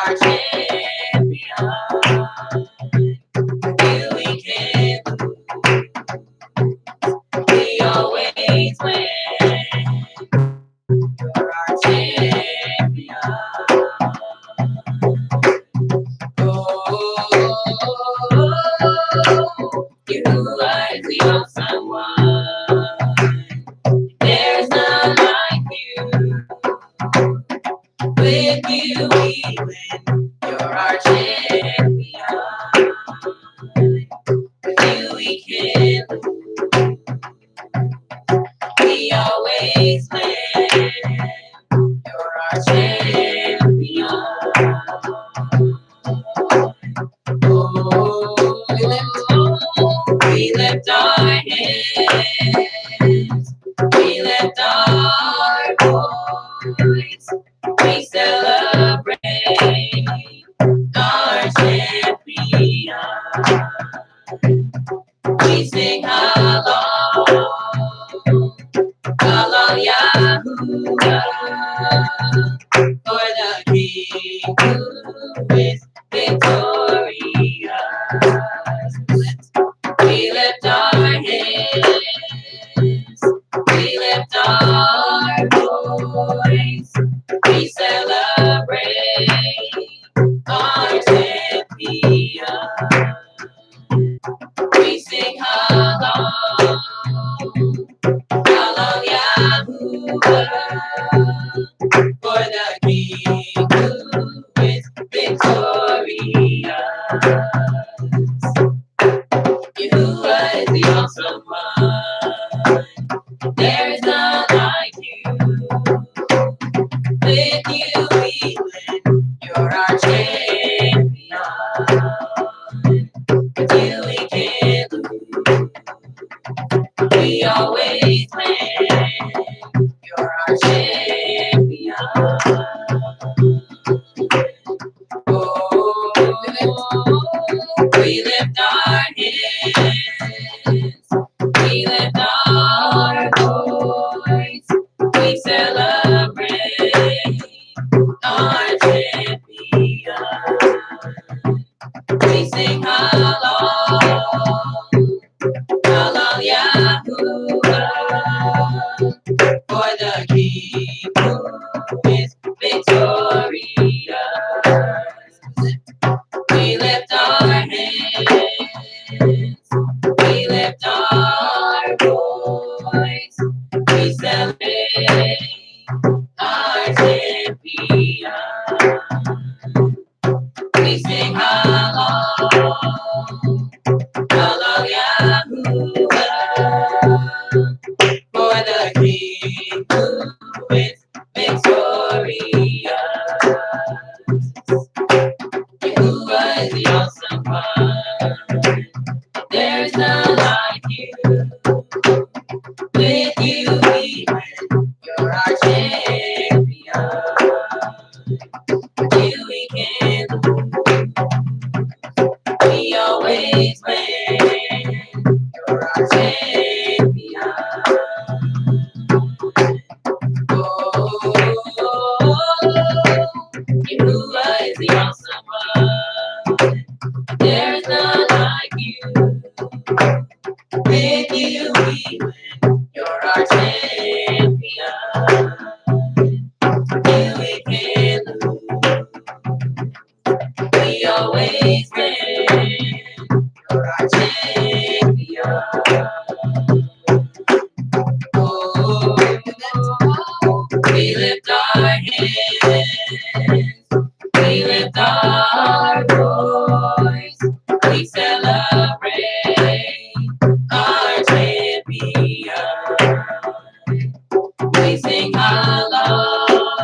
our champion. You we can't lose. We always win. You're our champion. Oh, you are the awesome one. There's none like you. With you we win. You're our champion. With you we can't lose. We always win. You're our champion. Oh, we lift our hands. We lift our voice. We celebrate our champion. We sing hallelujah, for the King who is victorious. We lift our hands, we lift our voice, we celebrate our champion. We sing hallelujah, for the King who is victorious. Yahuwah is the awesome one. There is none like you. With you we win. You're our champion. With you we can't lose. We always win. You're our champion. Oh, we lift our hands. We lift our voice. We celebrate our champion. We sing hallelujah, for the King who is victorious. We lift our hands, we lift our voice, we celebrate our champion. We sing hallelujah, for the King who is victorious. Yahuwah is the awesome one. There's none like you. With you we win. You're our champion. With you we can't lose. We always win. You're our champion. Oh, Yahuwah is the awesome one. There's none like you. With you we win. You're our champion. With you we can't lose. We always win. You're our champion. Oh, we lift our hands, we lift our voice, we celebrate our champion. We sing hallelujah,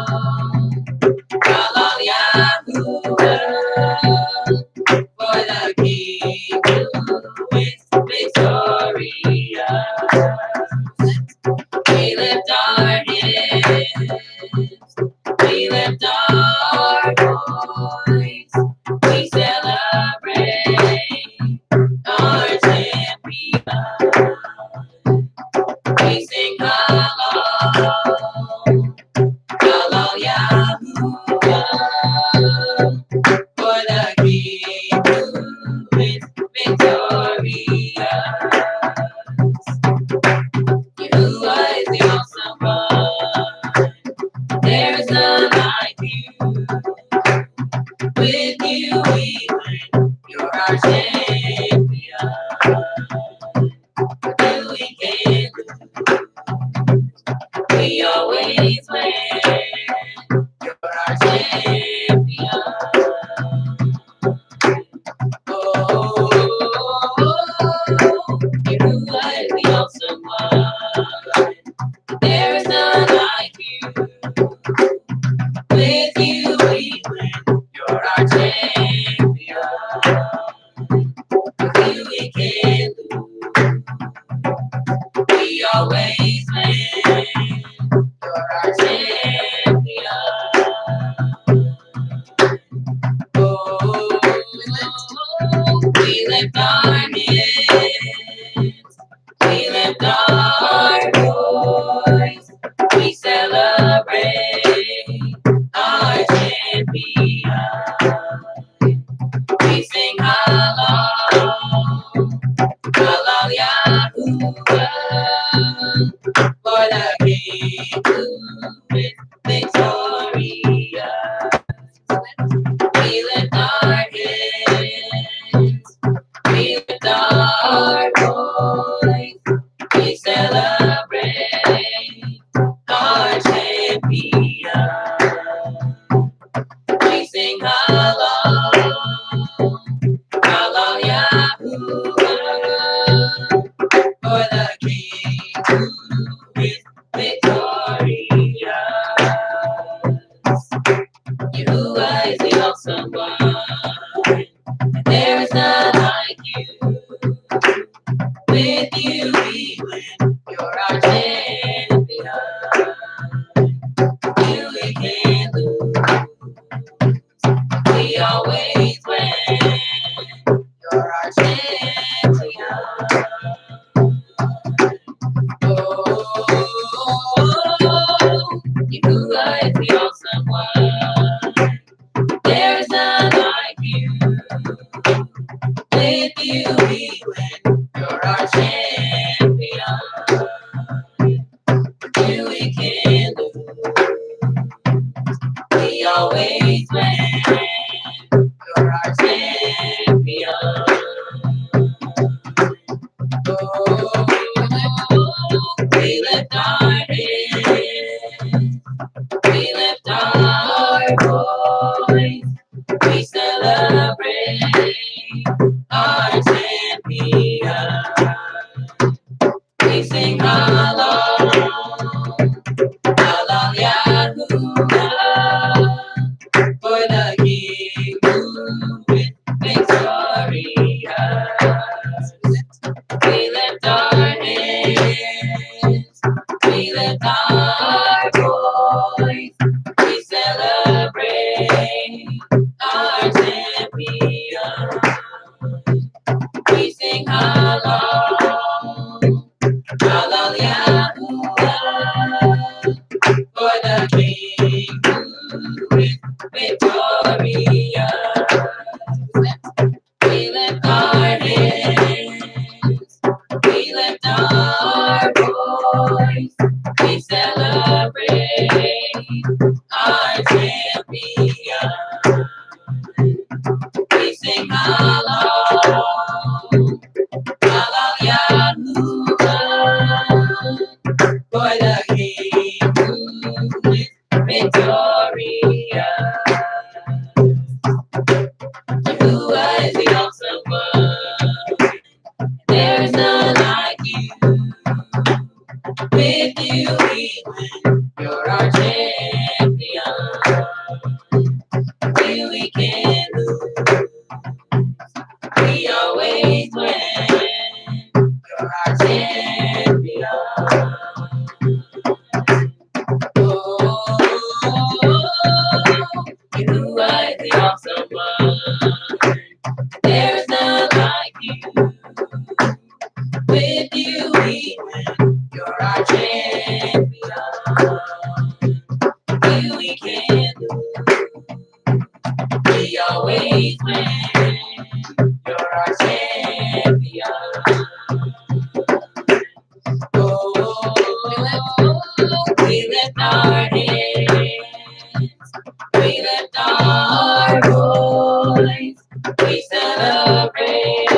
We sing Hallel, Hallel Yahuwah, for the King who is victorious. We lift our hands, we lift our voice, we celebrate our champion. We sing Hallel, Hallel Yahuwah, for the King who is victorious. Yahuwah is the awesome one. There is none like you. With you we win. You're our champion. You we can't lose. We always win. You're our champion. Oh, Yahuwah is the awesome one. There is none like you. With you we win. You're our champion. You we can't lose. We always win. You're our champion. Oh, we lift our hands. We lift our voice. We celebrate our champion. We sing Hallel, Hallel Yahuwah, for the King who is victorious. We lift our hands, we lift our voice, we celebrate our champion. We sing Hallel, Hallel Yahuwah, for the King who is victorious. We lift our hands, we lift our voice, we celebrate our champion. We sing Hallel, Hallel Yahuwah, for the King who is victorious. Yahuwah is the awesome one. There is none like you. With you we win. You're our champion. You we can't lose. We always win. You're our champion. Oh, Yahuwah is the awesome one. There is none like you. With you we win. You're our champion. You we can't lose. We always win. You're our champion. Oh, we lift our hands. We lift our voice. We celebrate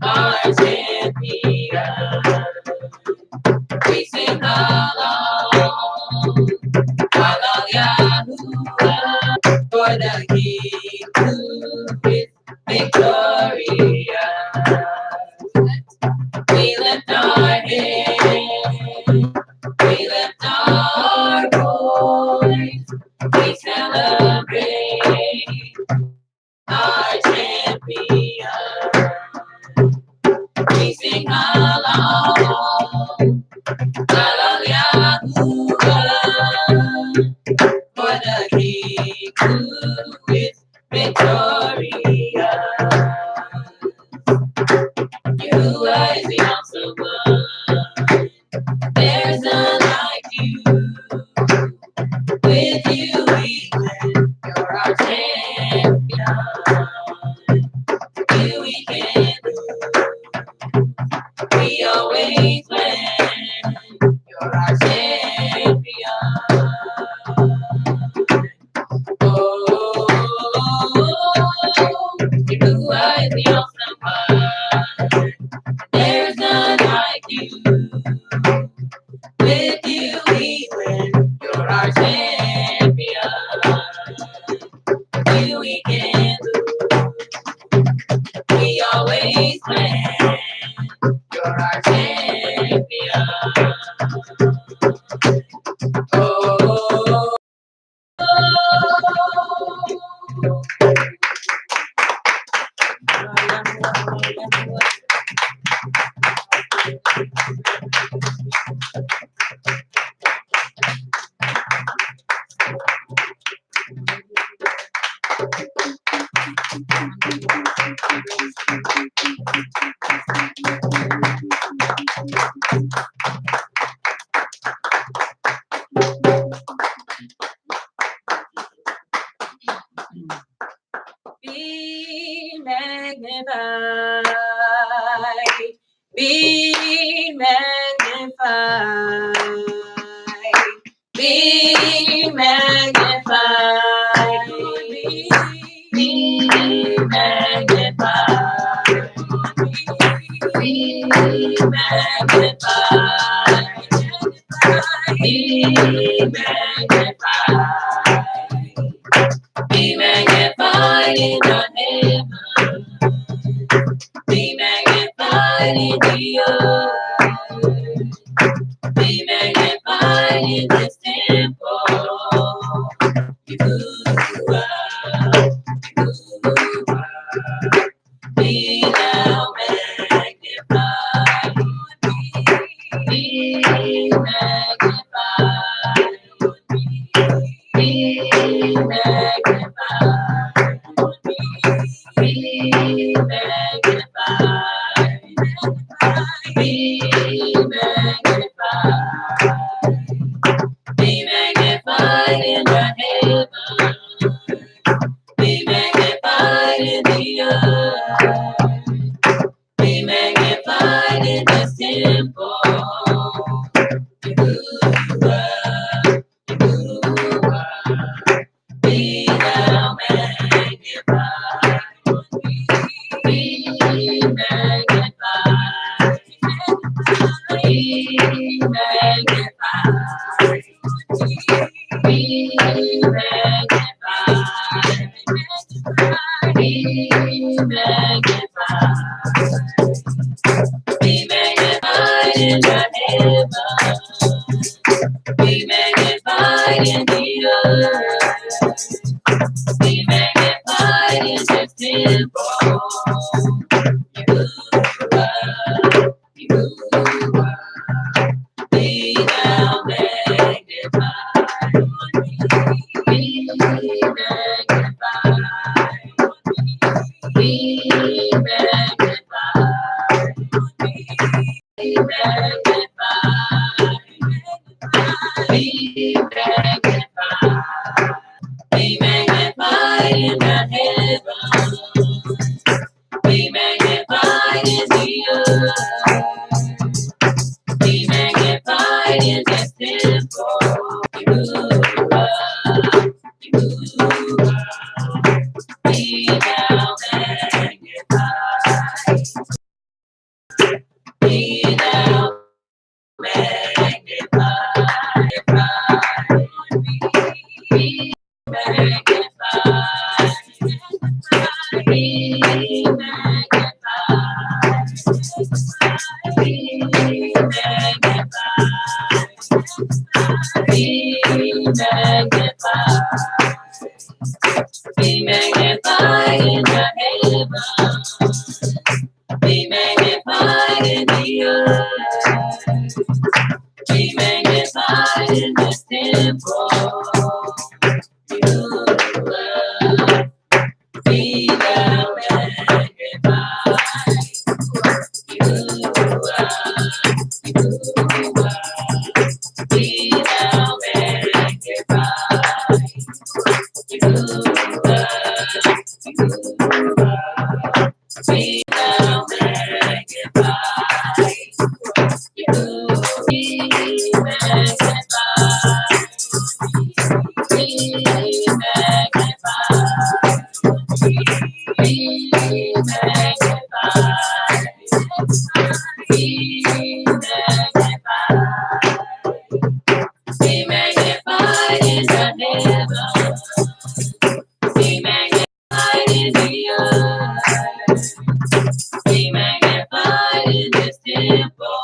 our champion. We sing Hallel, Hallel Yahuwah, for the King who is victorious. We lift our hands, we lift our voice, we celebrate our champion. We sing Hallel, Hallel Yahuwah, for the King who is victorious. Yahuwah is the awesome one. There's none like you. With you we win. You're champion. You we can lose. We always win. You're our champion. Oh, you are the awesome one. There's none like you. With you we win. You're our champion. You we can lose. We always win. You're our champion. Oh. Be magnified, be magnified, be magnified, be magnified, be magnified, be magnified. Be magnified in the heavens. Be magnified in the earth. Be magnified in this temple. You be thou magnified. Be magnified. Be magnified. Be magnified. Be magnified. Be magnified in the heavens. Be magnified in the earth. Be magnified in this temple. Be thou magnified. Be magnified. Be magnified. Be magnified. Be magnified. Be magnified in the heavens. Be magnified in the earth. Be magnified in this temple. You be thou magnified. Be magnified. Be magnified. Be magnified. Be magnified. Be magnified in the heavens. Be magnified in the earth. Be magnified in this temple. You be thou magnified. Be thou magnified. Be magnified. Be magnified. Be magnified. Be magnified. Be magnified in the heavens. Be magnified in the earth. Be magnified in this temple. You be thou magnified. You be thou magnified. You Be thou magnified. You be magnified. Be magnified. Be magnified. Be magnified. Be magnified in the heavens. Be magnified in the earth. Be magnified in this temple.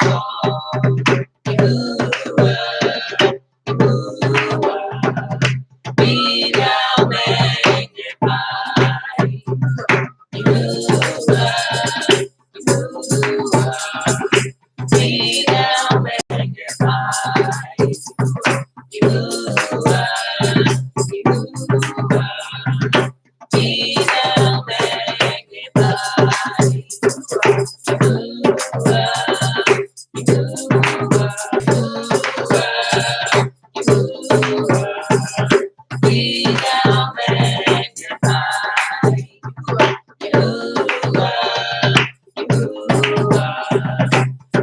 Be thou magnified. Be thou magnified.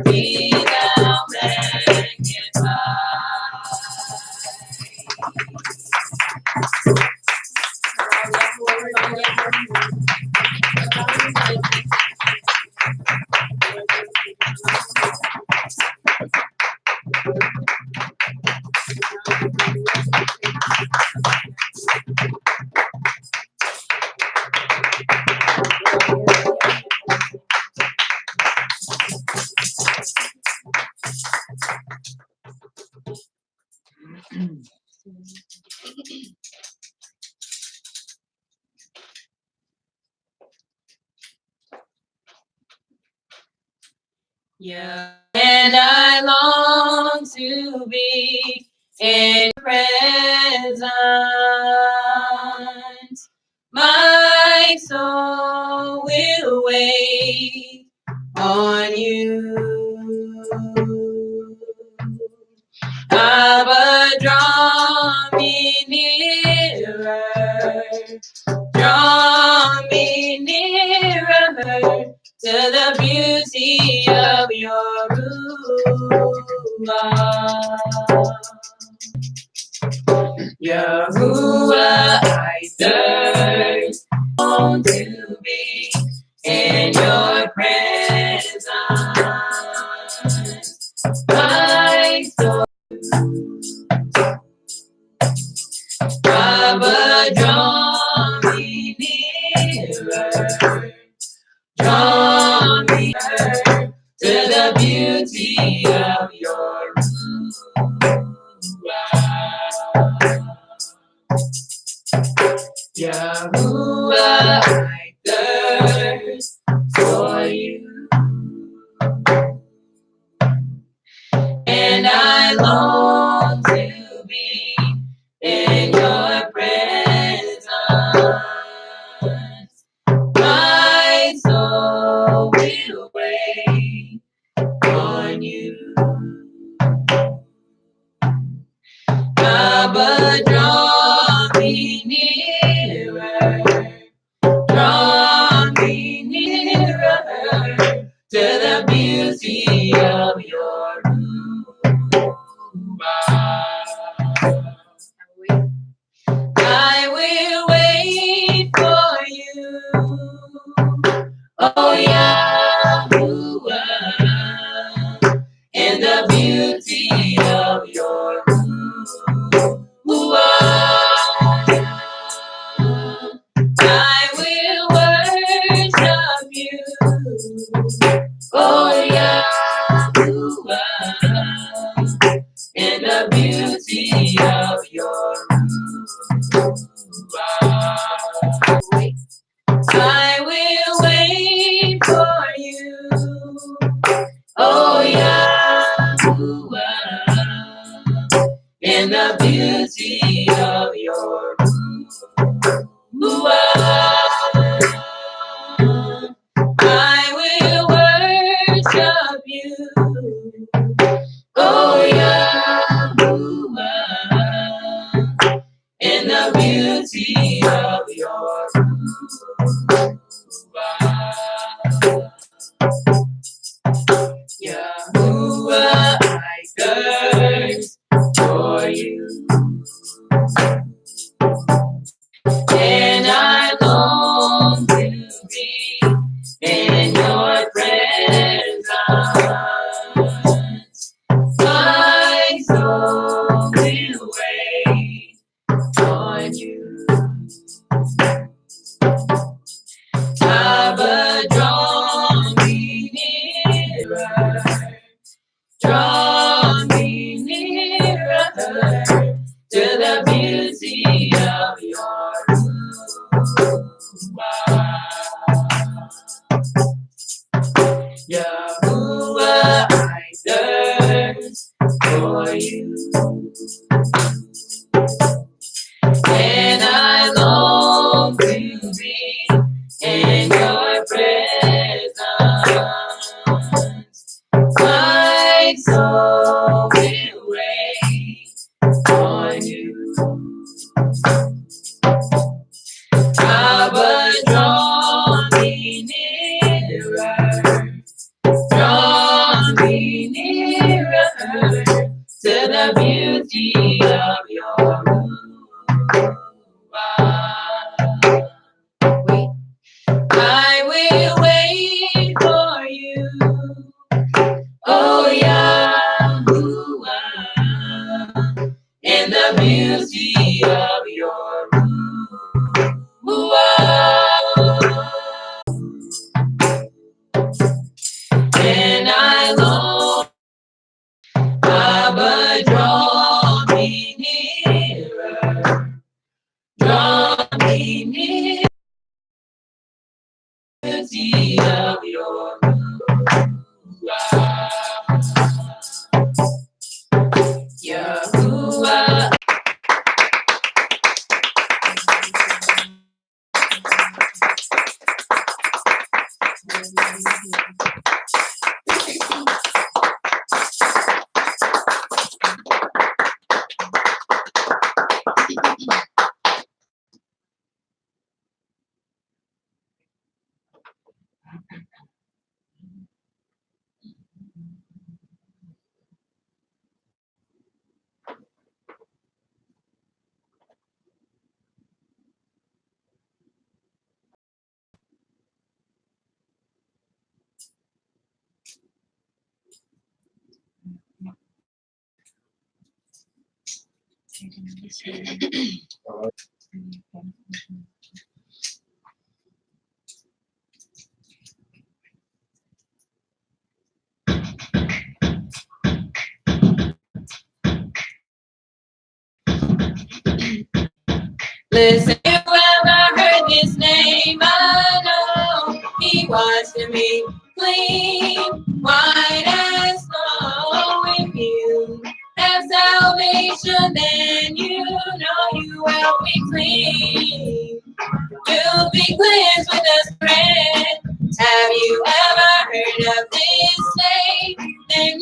Be thou Yeah, and I long to be in your presence. My soul will wait on you. Abba, draw me nearer. Draw me nearer to the beauty of your Ruah. Yahuwah, I thirst long to be in your presence. My soul, Abba, draw me nearer. Draw me nearer to the beauty of your Ruah. Yahuwah, I thirst for you, and I long to be in your presence. My soul will wait on you. Abba, draw me nearer. Draw me nearer to the beauty of your Ruah. I will wait for you. Oh, Yahuwah, in the beauty of your Ruah. I will worship you. Oh, Yahuwah, in the beauty of your Ruah. I will wait for you. Oh, Yahuwah, in the beauty of your Ruah. I will worship you. Oh, Yahuwah, in the beauty of Listen, whoever heard this name, I know he washed me clean, white as snow. If you have salvation, then you know you will be clean. You'll be cleansed with the Spirit. Have you ever heard of this name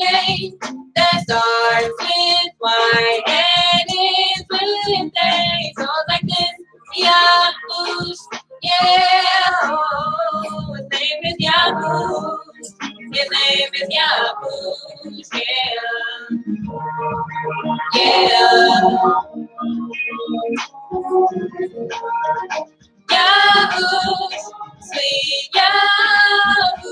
that starts with Y and ends with A? So it's like this, Yahush, yeah. Oh, his name is Yahush. His name is Yahush, yeah. Yahush, sweet Yahush.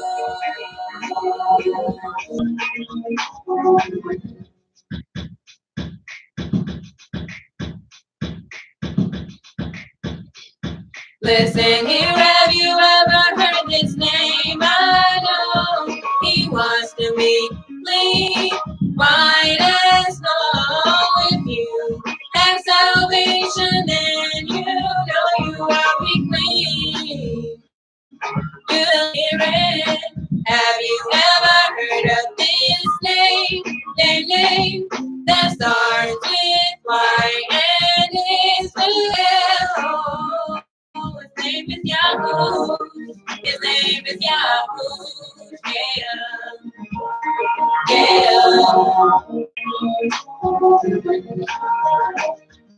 Listen here, have you ever heard this name? I know he wants to be clean, white as snow. If you have salvation, then you know you will be clean. You'll hear it. Have you ever heard of this name that starts with Y and ends with L? His name is Yahoo. His name is Yahoo.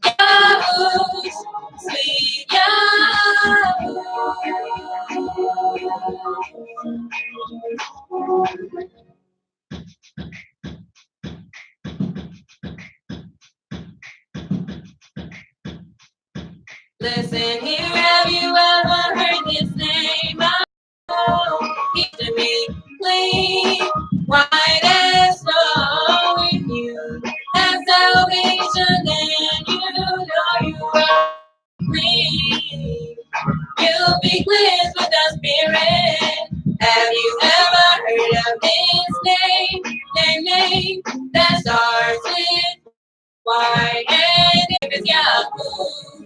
Yahoo, sweet Yahoo. Listen here, have you ever heard this name? Oh, he's to me clean, white as snow. If you have salvation, then you know you are clean. You'll be cleansed with the Spirit. Have you ever heard of this name that starts with Y and it is Yahoo?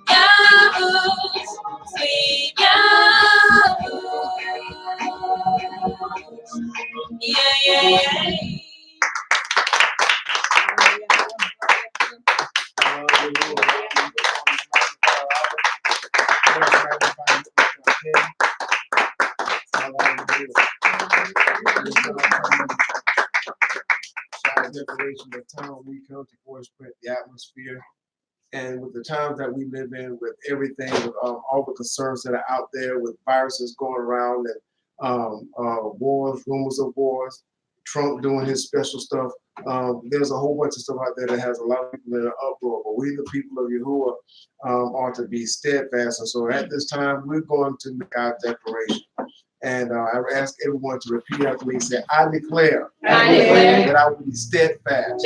Yahoo, sweet Yahoo. Yeah. Declaration of town, we come to voice print the atmosphere, and with the times that we live in, with everything, with all the concerns that are out there, with viruses going around and wars, rumors of wars, Trump doing his special stuff. There's a whole bunch of stuff out there that has a lot of people in an uproar. But we, the people of Yahuwah, are to be steadfast. And so at this time, we're going to make our declaration. And I ask everyone to repeat after me and say, I declare that I will be steadfast,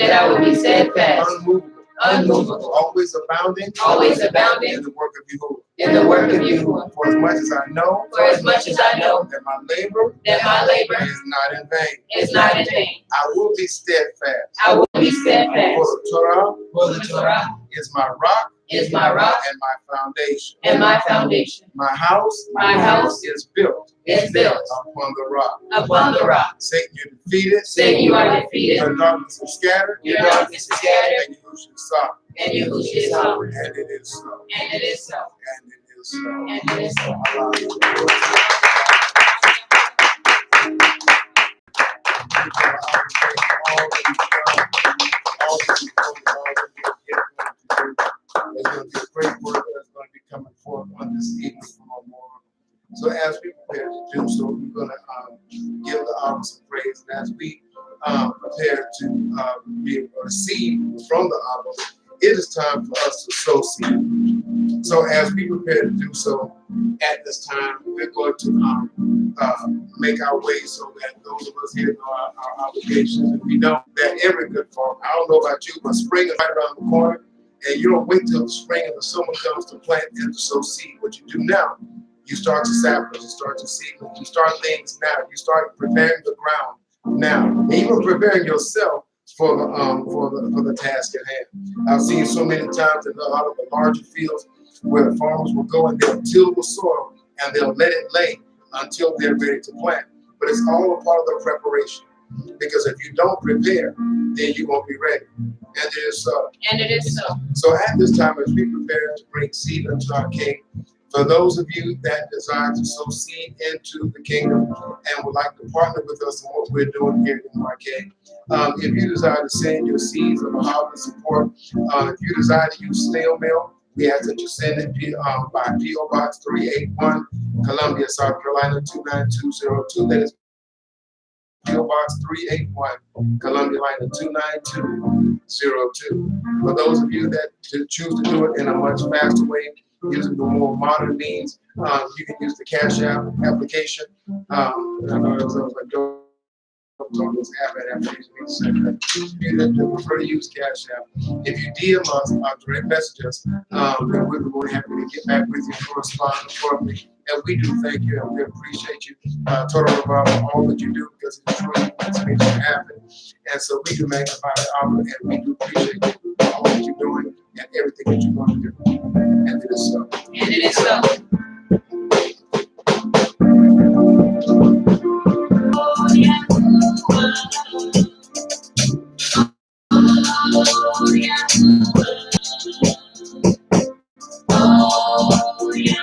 unmovable, always abounding in the work of Yahuwah. For as much as I know, that my labor is not in vain. I will be steadfast. For the Torah is my rock and my foundation. My house is built upon the rock. Satan, you are defeated. Your darkness is scattered. And you shall stop. And Yahushua is ours. And it is so. And it is so. And it is so. And it is so. All that you've done, all that you're going to do. There's going to be a great word that's going to be coming forth on this evening from our Lord. So as we prepare to do so, we're going to give the honor some praise. And as we prepare to be able to receive from the honor, it is time for us to sow seed. So as we prepare to do so at this time, we're going to make our way so that those of us here know our obligations. And we know that every good farm, I don't know about you, but spring is right around the corner. And you don't wait till the spring and the summer comes to plant and to sow seed. What you do now, you start to saplings, you start to seedlings, you start things now. You start preparing the ground now, and even preparing yourself for the task at hand. I've seen so many times in a lot of the larger fields where the farmers will go and they'll till the soil and they'll let it lay until they're ready to plant. But it's all a part of the preparation. Because if you don't prepare, then you won't be ready. And it is so. And it is so. So at this time, as we prepare to bring seed unto our King, for those of you that desire to sow seed into the kingdom and would like to partner with us in what we're doing here in MRK, if you desire to send your seeds of a holiday support, if you desire to use snail mail, we ask that you send it by P.O. Box 381, Columbia, South Carolina 29202. That is P.O. Box 381, Columbia, Carolina 29202. For those of you that choose to do it in a much faster way, using the more modern means, you can use the Cash App application. I know it was like you that prefer to use Cash App. If you DM us, direct message us, then we'll be more happy to get back with you and correspond accordingly. And we do thank you and we appreciate you, Torah, about all that you do, because it truly makes you happen. And so we do magnify the honor, and we do appreciate you, all that you're doing and everything that you're going to do. And it is so. And it is so. Oh, yeah. Oh, yeah. Oh, yeah.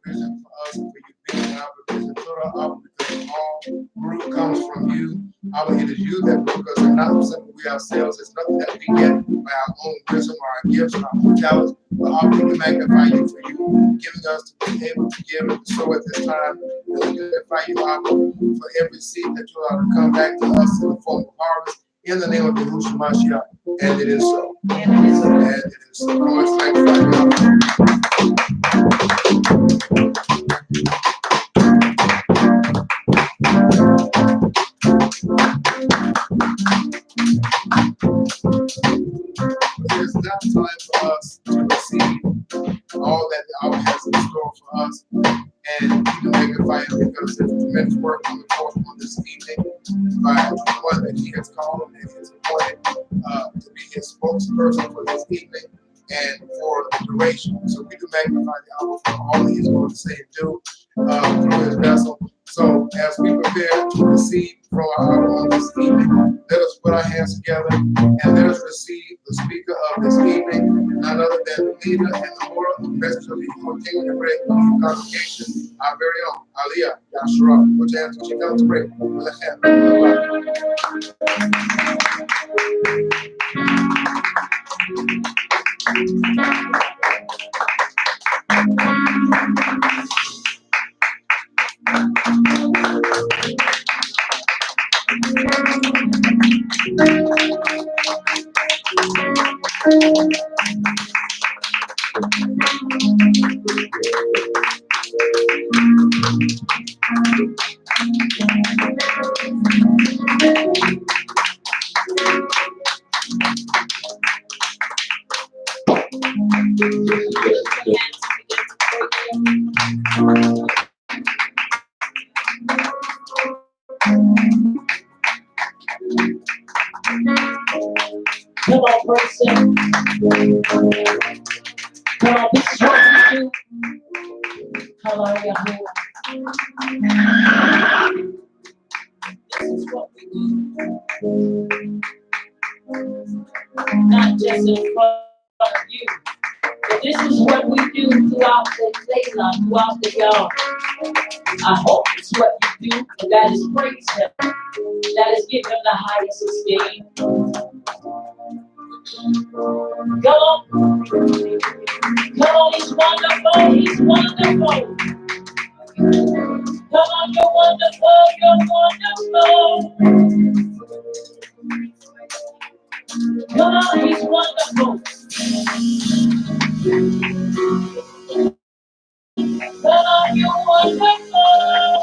Vision for us, for you being our provision, Torah, our because all root comes from you. Our it is you that broke us, and not simply we ourselves. It's nothing that we get by our own wisdom or our gifts or our own talents, but all we can magnify you for you giving us to be able to give and to sow at this time. And we magnify you, Abba, for every seed that you allow to come back to us in the form of harvest. In the name of Yahushua Mashiach, and it is so. And it is so. And it is so. Come on, let's magnify you. It's not time for us to receive all that the hour has in store for us. And we do magnify him because there's tremendous work on the forth on this evening by the one that he has called and has appointed to be his spokesperson for this evening and for the duration. So we do magnify the hour for all that he's going to say and do through his vessel. So as we prepare to receive from our hour on this evening, let us put our hands together and let us receive the speaker of this evening, none other than the leader and the moral of the rest of the King and Great congregation, our very own Aliyah Yashua. Put your hands when she comes to pray. Come on, person. Come on, this is what we do. Come on, Yahuwah. This is what we do. Not just in front of you, but this is what we do throughout the daylight, throughout the yard. I hope it's what you do, and that is praise him. That is give him the highest esteem. Come on. Come on, he's wonderful, he's wonderful. Come on, you're wonderful, you're wonderful. Come on, he's wonderful. Come on, you're wonderful.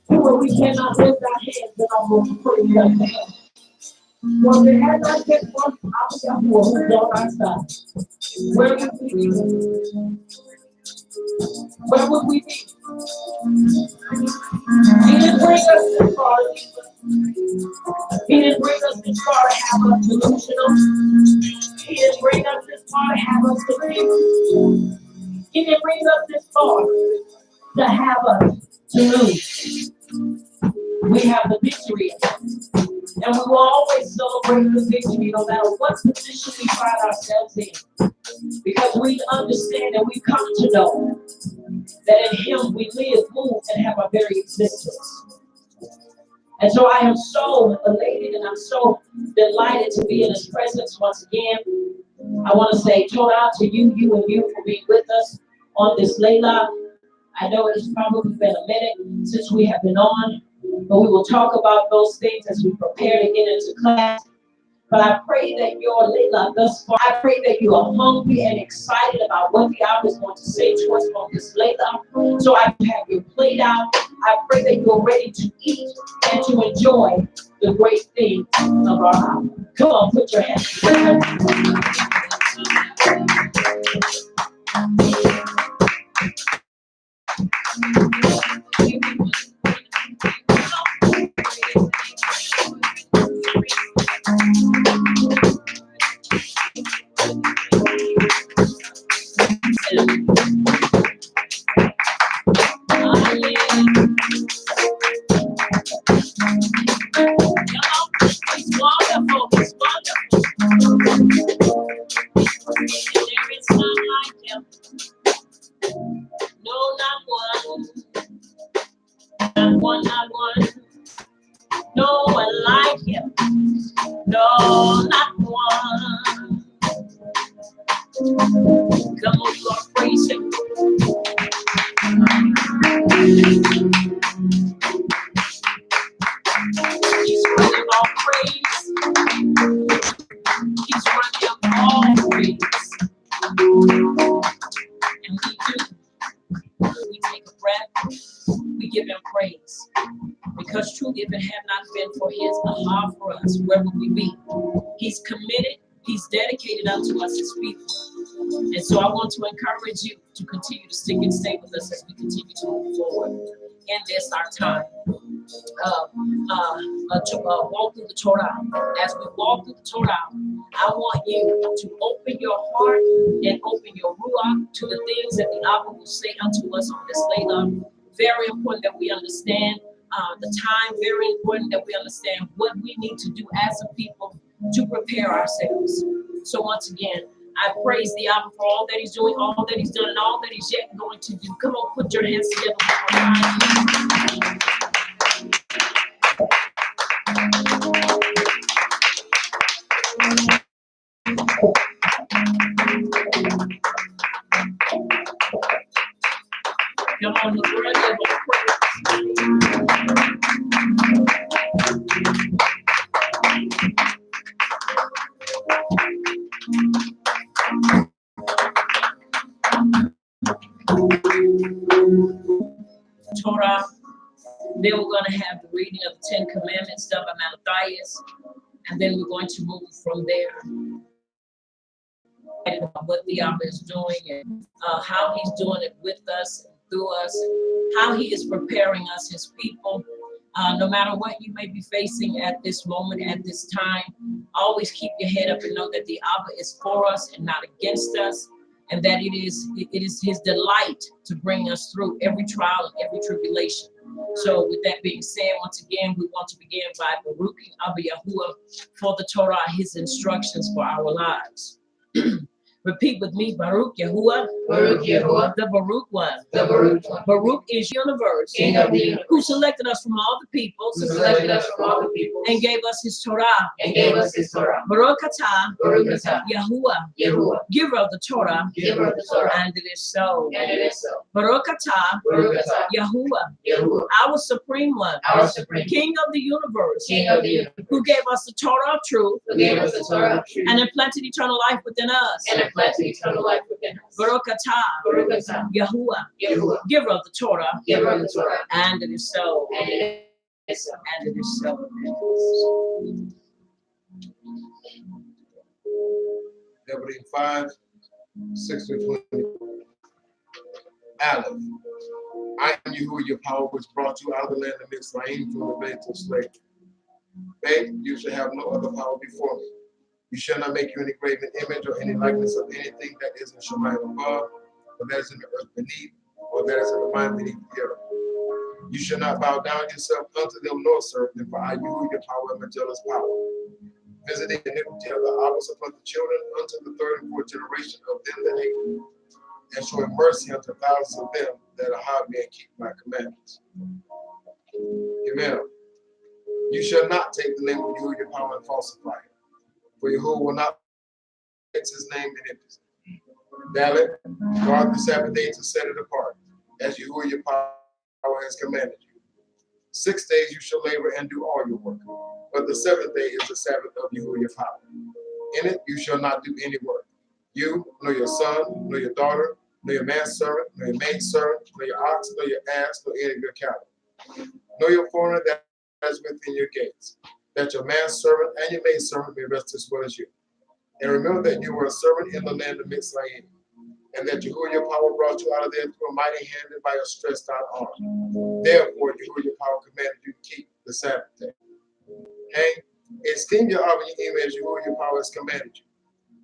Where we cannot lift our hands and almost pray right now. Well, they had not kept one out who was on our side. Where would we be? Where would we be? He didn't bring us this far. He didn't bring us this far to have us delusional. He didn't bring us this far to have us confused. He didn't bring us this far to have us to lose. We have the victory. And we will always celebrate the victory no matter what position we find ourselves in. Because we understand and we come to know that in Him we live, move, and have our very existence. And so I am so elated and I'm so delighted to be in His presence once again. I want to say Torah to you, and you for being with us on this Layla. I know it has probably been a minute since we have been on, but we will talk about those things as we prepare to get into class. But I pray that your Layla thus far, I pray that you are hungry and excited about what the hour is going to say to us on this Layla. So I have your plate out. I pray that you're ready to eat and to enjoy the great things of our hour. Come on, put your hands together. It's wonderful. It's wonderful. There is none like Him. No, not one. Not one, not one. No one like Him. No, not one. Come on, you are praise Him. He's worthy of all praise. He's worthy of all praise. And we do. We take a breath. We give Him praise. Because truly, if it had not been for His love for us, where would we be? He's committed. He's dedicated unto us as people. And so I want to encourage you to continue to stick and stay with us as we continue to move forward in this our time. To walk through the Torah. As we walk through the Torah, I want you to open your heart and open your ruach to the things that the Abba will say unto us on this Layla. Very important that we understand the time. Very important that we understand what we need to do as a people to prepare ourselves. So once again, I praise the Abba for all that He's doing, all that He's done, and all that He's yet going to do. Come on, put your hands together one more time. Come on, He's worthy of all praise. Torah. Then we're going to have the reading of the 10 Commandments done by Matthias, and then we're going to move from there. And what the Abba is doing and how He's doing it with us and through us, and how He is preparing us, His people. No matter what you may be facing at this moment, at this time, always keep your head up and know that the Abba is for us and not against us. and that it is his delight to bring us through every trial and every tribulation. So with that being said, once again, we want to begin by Baruching Abba Yahuwah for the Torah, his instructions for our lives. Repeat with me, Baruch Yahuwah, Baruch Yahuwah, the Baruch one. the Baruch one, Baruch is universe, King of the universe, who selected us from all the peoples, who selected us from all the peoples, and gave us his Torah. and gave us his Torah. Baruch atah Baruch atah Yahuwah, Yahuwah, giver of the Torah, giver of the Torah, and it is so. and it is so. Baruch atah Baruch atah Yahuwah, Yahuwah, our supreme one, our supreme King of the universe, King of the universe, who gave us the Torah of truth, who gave us the Torah of truth, and implanted eternal life within us. and implanted eternal life within us. Baruch atah Baruch atah Yahuwah, Yahuwah, giver of the Torah, giver of the Torah, and it is so. and it is so. And it is so. Deputy 5, 6 to 20. Aleph. I am Yahuwah, your power, which brought you out of the land of Mitzrayim from the bed of slavery. Bet, you shall have no other power before me. You shall not make you any graven image or any likeness of anything that is in Shemayim above, or that is in the earth beneath, or that is in the mind beneath the earth. You shall not bow down yourself unto them nor serve them, for I, Yahuwah, your power, am a jealous power, visiting the iniquity of the hours upon the children unto the third and fourth generation of them that hate me, and showing mercy unto thousands of them that are hide me and keep my commandments. Amen. You shall not take the name of Yahuwah, your power, and falsify it, for Yahuwah will not fix his name in empty. Dalet, guard the Sabbath day to set it apart, as Yahuwah, your power, has commanded you. 6 days you shall labor and do all your work, but the seventh day is the Sabbath of Yahuwah, your power. In it you shall not do any work, you, nor your son, nor your daughter, nor your manservant, nor your maidservant, nor your ox, nor your ass, nor any of your cattle, nor your foreigner that is within your gates, that your manservant and your maidservant may rest as well as you. And remember that you were a servant in the land of Mitzrayim, and that Yahuwah your power brought you out of there through a mighty hand and by a stretched out arm. Therefore, Yahuwah your power commanded you to keep the Sabbath day. Okay? Esteem your hour and your image as Yahuwah your power has commanded you,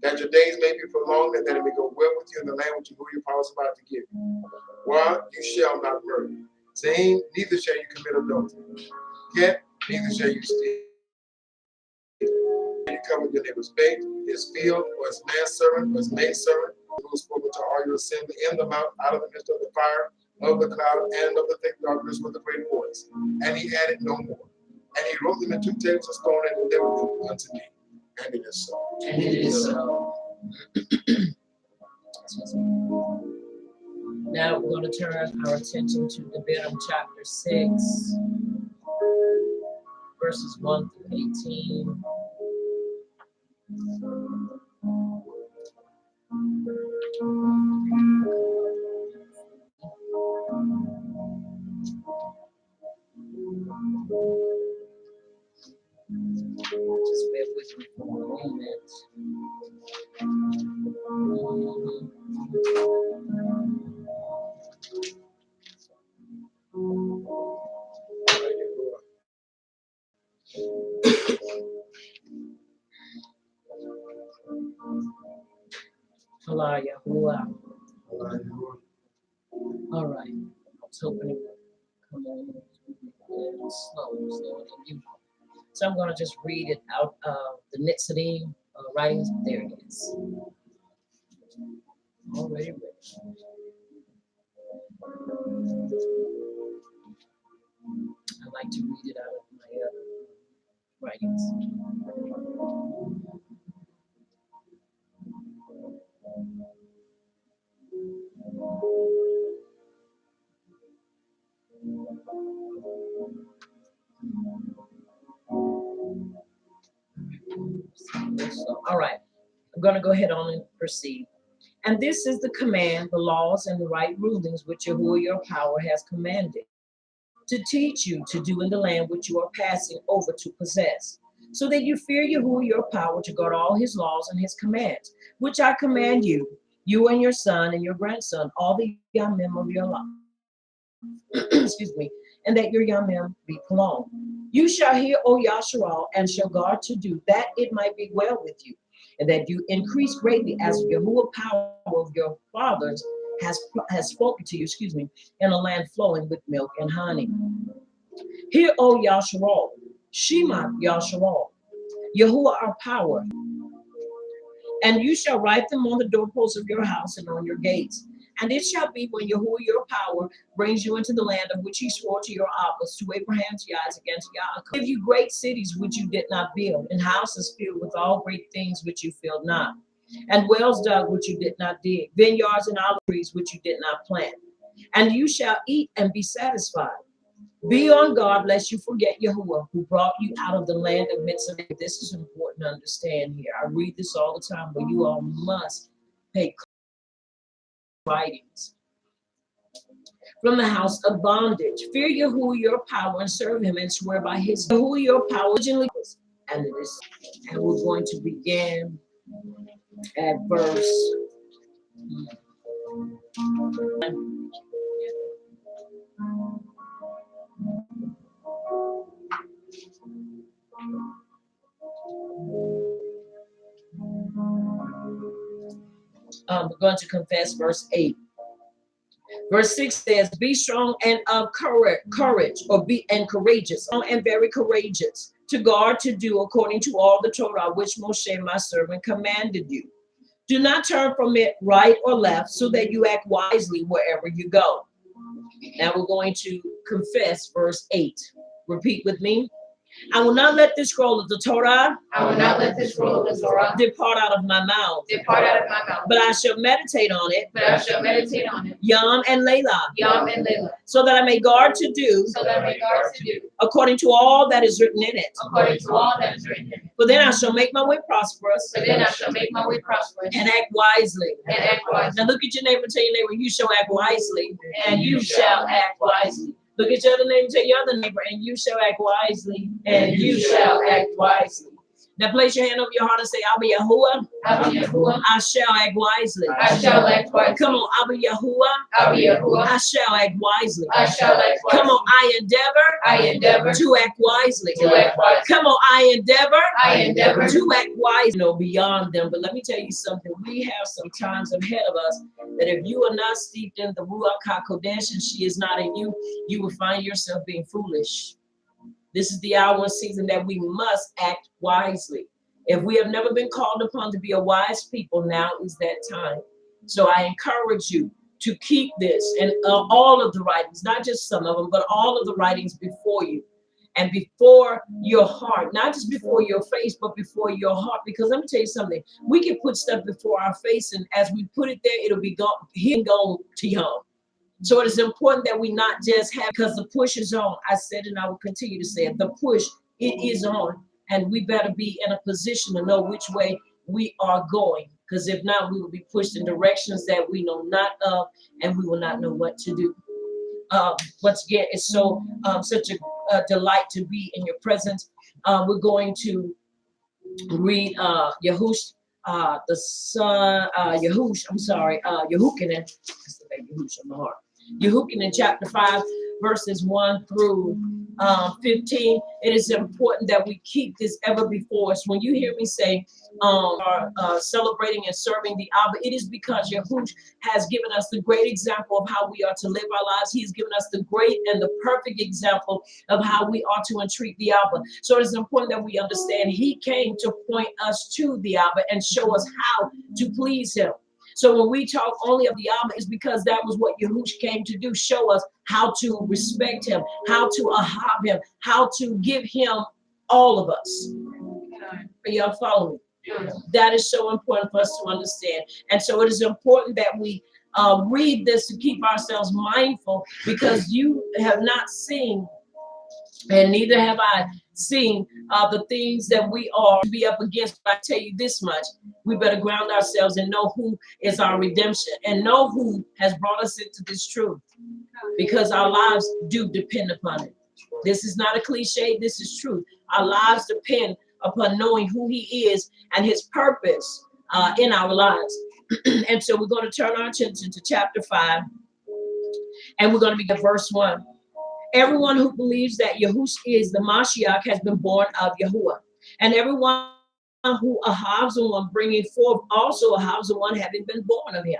that your days may be prolonged and that it may go well with you in the land which Yahuwah your power is about to give you. While you shall not murder. Saying, neither shall you commit adultery. Yet, neither shall you steal. You cover your neighbor's bait, his field, or his manservant, or his maidservant, who is spoken to all your assembly in the mount, out of the midst of the fire, of the cloud, and of the thick darkness with a great voice. And he added no more. And he wrote them in 2 tables of stone and delivered them unto me. And it is so. And it is so. Now we're going to turn our attention to Leviticus chapter 6, verses 1 through 18. Just bear with me for a moment. Allah Yahuwah. All right. I was hoping it would come on slow. So I'm going to just read it out of the Netzadim writings. There it is. Already ready. I like to read it out of my writings. All right, I'm going to go ahead on and proceed. And this is the command, the laws, and the right rulings which Yahuwah your power has commanded to teach you to do in the land which you are passing over to possess, so that you fear Yahuwah your power to guard all his laws and his commands, which I command you, you and your son and your grandson, all the yamim of your life. Excuse me, and that your yamim be prolonged. You shall hear, O Yasharal, and shall guard to do, that it might be well with you, and that you increase greatly as Yahuwah power of your fathers has spoken to you, in a land flowing with milk and honey. Hear, O Yasharal, Shema Yasharal, Yahuwah our power, and you shall write them on the doorposts of your house and on your gates. And it shall be when Yahuwah your power brings you into the land of which he swore to your fathers, to Abraham, to Isaac, and to Yaakov. Give you great cities which you did not build, and houses filled with all great things which you filled not, and wells dug which you did not dig, vineyards and olive trees which you did not plant. And you shall eat and be satisfied. Be on guard lest you forget Yahuwah, who brought you out of the land of Mitzrayim. This is important to understand here. I read this all the time, but you all must pay writings. From the house of bondage. Fear Yahuwah your power and serve him and swear by his Yahuwah your power. And it is, and we're going to begin at verse. We're going to confess verse 8. Verse 6 says, be strong and of courage, or be and courageous, and very courageous, to guard to do according to all the Torah which Moshe my servant commanded you. Do not turn from it right or left, so that you act wisely wherever you go. Now we're going to confess verse 8. Repeat with me. I will not let this scroll of the Torah. I will not let this scroll of the Torah depart out of my mouth. Depart out of my mouth. But I shall meditate on it. But I shall meditate on it. Yom and Layla. Yom and Layla. So that I may guard to do. So that I may guard to do. According to all that is written in it. According to all that is written in it. For then I shall make my way prosperous. But then I shall make my way prosperous. And act wisely. And act wisely. Now look at your neighbor and tell your neighbor, you shall act wisely. And you shall act wisely. Look at your other neighbor and tell your other neighbor, and you shall act wisely. And you shall act wisely. Now place your hand over your heart and say, I'll be Yahuwah. I'll be Yahuwah. I shall act wisely. I shall act wisely. Come on, I'll be Yahuwah. I'll be Yahuwah. I shall act wisely. I shall act wisely. Come on, I endeavor to act wisely. to act wisely. Come on, I endeavor to act wisely. Beyond them. But let me tell you something. We have some times ahead of us that if you are not steeped in the Ruach HaKodesh and she is not in you, you will find yourself being foolish. This is the hour and season that we must act wisely. If we have never been called upon to be a wise people, now is that time. So I encourage you to keep this and all of the writings, not just some of them, but all of the writings before you and before your heart, not just before your face, but before your heart. Because let me tell you something, we can put stuff before our face, and as we put it there, it'll be gone to Yom. So it is important that we not just have, because the push is on. I said, and I will continue to say it, the push, it is on. And we better be in a position to know which way we are going. Because if not, we will be pushed in directions that we know not of, and we will not know what to do. Once again, it's so such a delight to be in your presence. We're going to read Yahush, the son, Yahush, I'm sorry, Yehukanan. That's the baby Yahush on the heart. Yehukanan chapter 5, verses 1 through 15. It is important that we keep this ever before us. When you hear me say celebrating and serving the Abba, it is because Yahush has given us the great example of how we are to live our lives. He's given us the great and the perfect example of how we are to entreat the Abba. So it is important that we understand he came to point us to the Abba and show us how to please him. So when we talk only of the Abba, it's because that was what Yahush came to do, show us how to respect him, how to ahab him, how to give him all of us. Are y'all following me? That is so important for us to understand. And so it is important that we read this to keep ourselves mindful, because you have not seen, and neither have I seen the things that we are to be up against. But I tell you this much, we better ground ourselves and know who is our redemption and know who has brought us into this truth, because our lives do depend upon it. This is not a cliche. This is truth. Our lives depend upon knowing who he is and his purpose in our lives. And so we're going to turn our attention to chapter 5, and we're going to begin verse 1. Everyone who believes that Yahush is the Mashiach has been born of Yahuwah, and everyone who Ahab's the one bringing forth, also Ahab's the one having been born of him.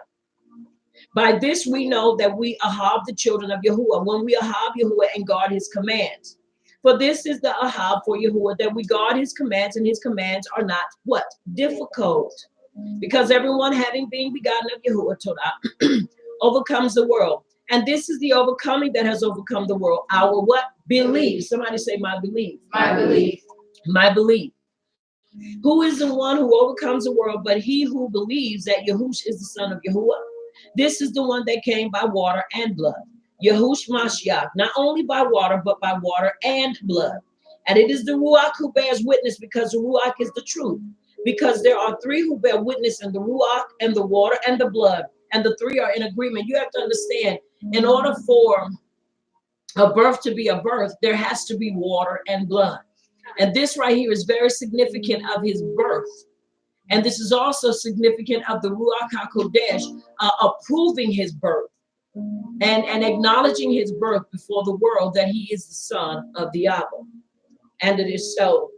By this we know that we Ahab the children of Yahuwah, when we Ahab Yahuwah and guard his commands. For this is the Ahab for Yahuwah, that we guard his commands, and his commands are not what? Difficult. Because everyone having been begotten of Yahuwah, Torah, overcomes the world. And this is the overcoming that has overcome the world. Our what? Belief. Somebody say, my belief. My belief. My belief. Who is the one who overcomes the world but he who believes that Yahush is the son of Yahuwah? This is the one that came by water and blood. Yahush Mashiach, not only by water, but by water and blood. And it is the Ruach who bears witness, because the Ruach is the truth. Because there are three who bear witness, in the Ruach and the water and the blood. And the three are in agreement. You have to understand, in order for a birth to be a birth, there has to be water and blood. And this right here is very significant of his birth. And this is also significant of the Ruach HaKodesh approving his birth and acknowledging his birth before the world, that he is the son of the Abba. And it is so.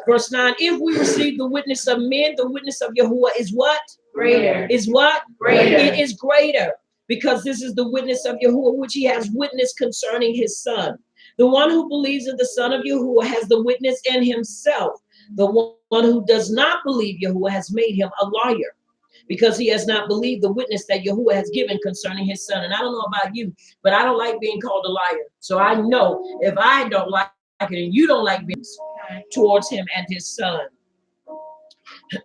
Verse 9, if we receive the witness of men, the witness of Yahuwah is what? Greater. Is what? Greater. It is greater, because this is the witness of Yahuwah, which he has witnessed concerning his son. The one who believes in the son of Yahuwah has the witness in himself. The one who does not believe Yahuwah has made him a liar, because he has not believed the witness that Yahuwah has given concerning his son. And I don't know about you, but I don't like being called a liar. So I know if I don't like it and you don't like being towards him and his son.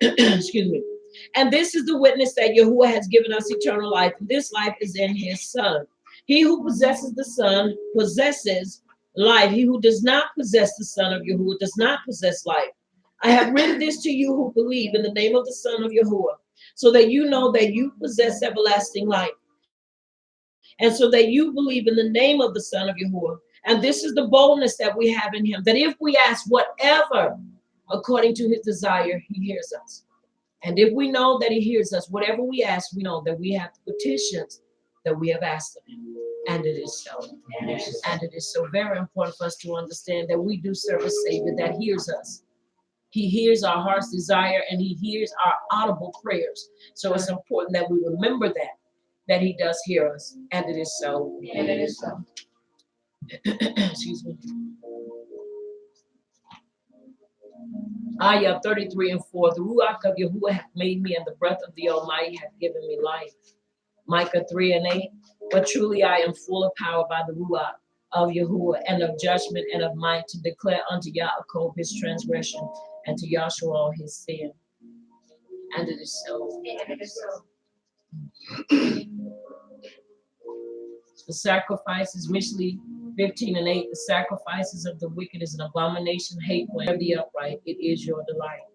Excuse me. And this is the witness that Yahuwah has given us eternal life. And this life is in his son. He who possesses the son possesses life. He who does not possess the son of Yahuwah does not possess life. I have written this to you who believe in the name of the son of Yahuwah, so that you know that you possess everlasting life. And so that you believe in the name of the son of Yahuwah. And this is the boldness that we have in him, that if we ask whatever according to his desire, he hears us. And if we know that he hears us, whatever we ask, we know that we have the petitions that we have asked of him. And it is so. And it is so very important for us to understand that we do serve a Savior that hears us. He hears our heart's desire, and he hears our audible prayers. So it's important that we remember that he does hear us. And it is so. And it is so. Excuse me. Ayah 33 and 4. The Ruach of Yahuwah hath made me, and the breath of the Almighty hath given me life. Micah 3 and 8. But truly I am full of power by the Ruach of Yahuwah, and of judgment and of might, to declare unto Yaakov his transgression, and to Yahshua all his sin. And it is so. And it is so. The sacrifices, Mishlei 15 and 8, the sacrifices of the wicked is an abomination, hateful, and of the upright, it is your delight.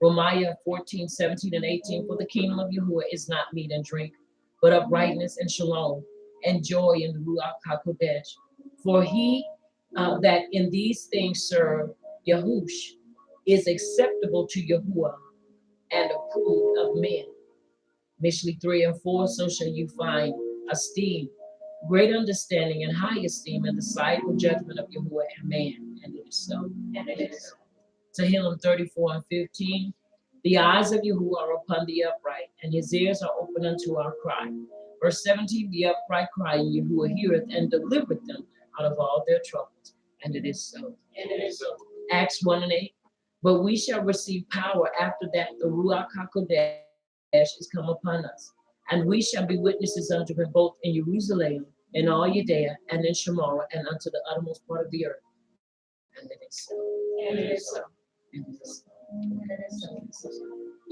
Romaiah 14, 17 and 18, for the kingdom of Yahuwah is not meat and drink, but uprightness and shalom, and joy in the Ruach HaKodesh. For he that in these things serve Yahush is acceptable to Yahuwah and approved of men. Mishlei 3 and 4, so shall you find esteem, great understanding, and high esteem in the sight of judgment of Yahuwah and man. And it is so. And it is so. Tehillim 34 and 15, the eyes of Yahuwah are upon the upright, and his ears are open unto our cry. Verse 17, the upright cry, and Yahuwah heareth and delivereth them out of all their troubles. And it is so. And it is so. Acts 1 and 8, but we shall receive power after that the Ruach HaKodesh is come upon us, and we shall be witnesses unto him both in Jerusalem, in all Judea, and in Samaria, and unto the uttermost part of the earth. And it is so. And it is so. And it is so. And it is so.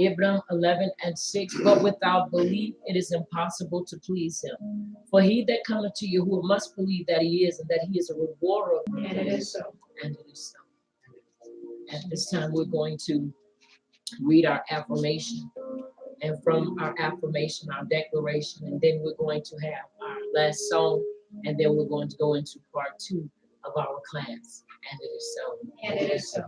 Ibram 11 and 6, but without belief it is impossible to please him. For he that cometh to Yahuwah must believe that he is, and that he is a rewarder of them. And it is so. And it is so. At this time, we're going to read our affirmation. And from our affirmation, our declaration, and then we're going to have our last song, and then we're going to go into part 2 of our class. And it is so. And it is so.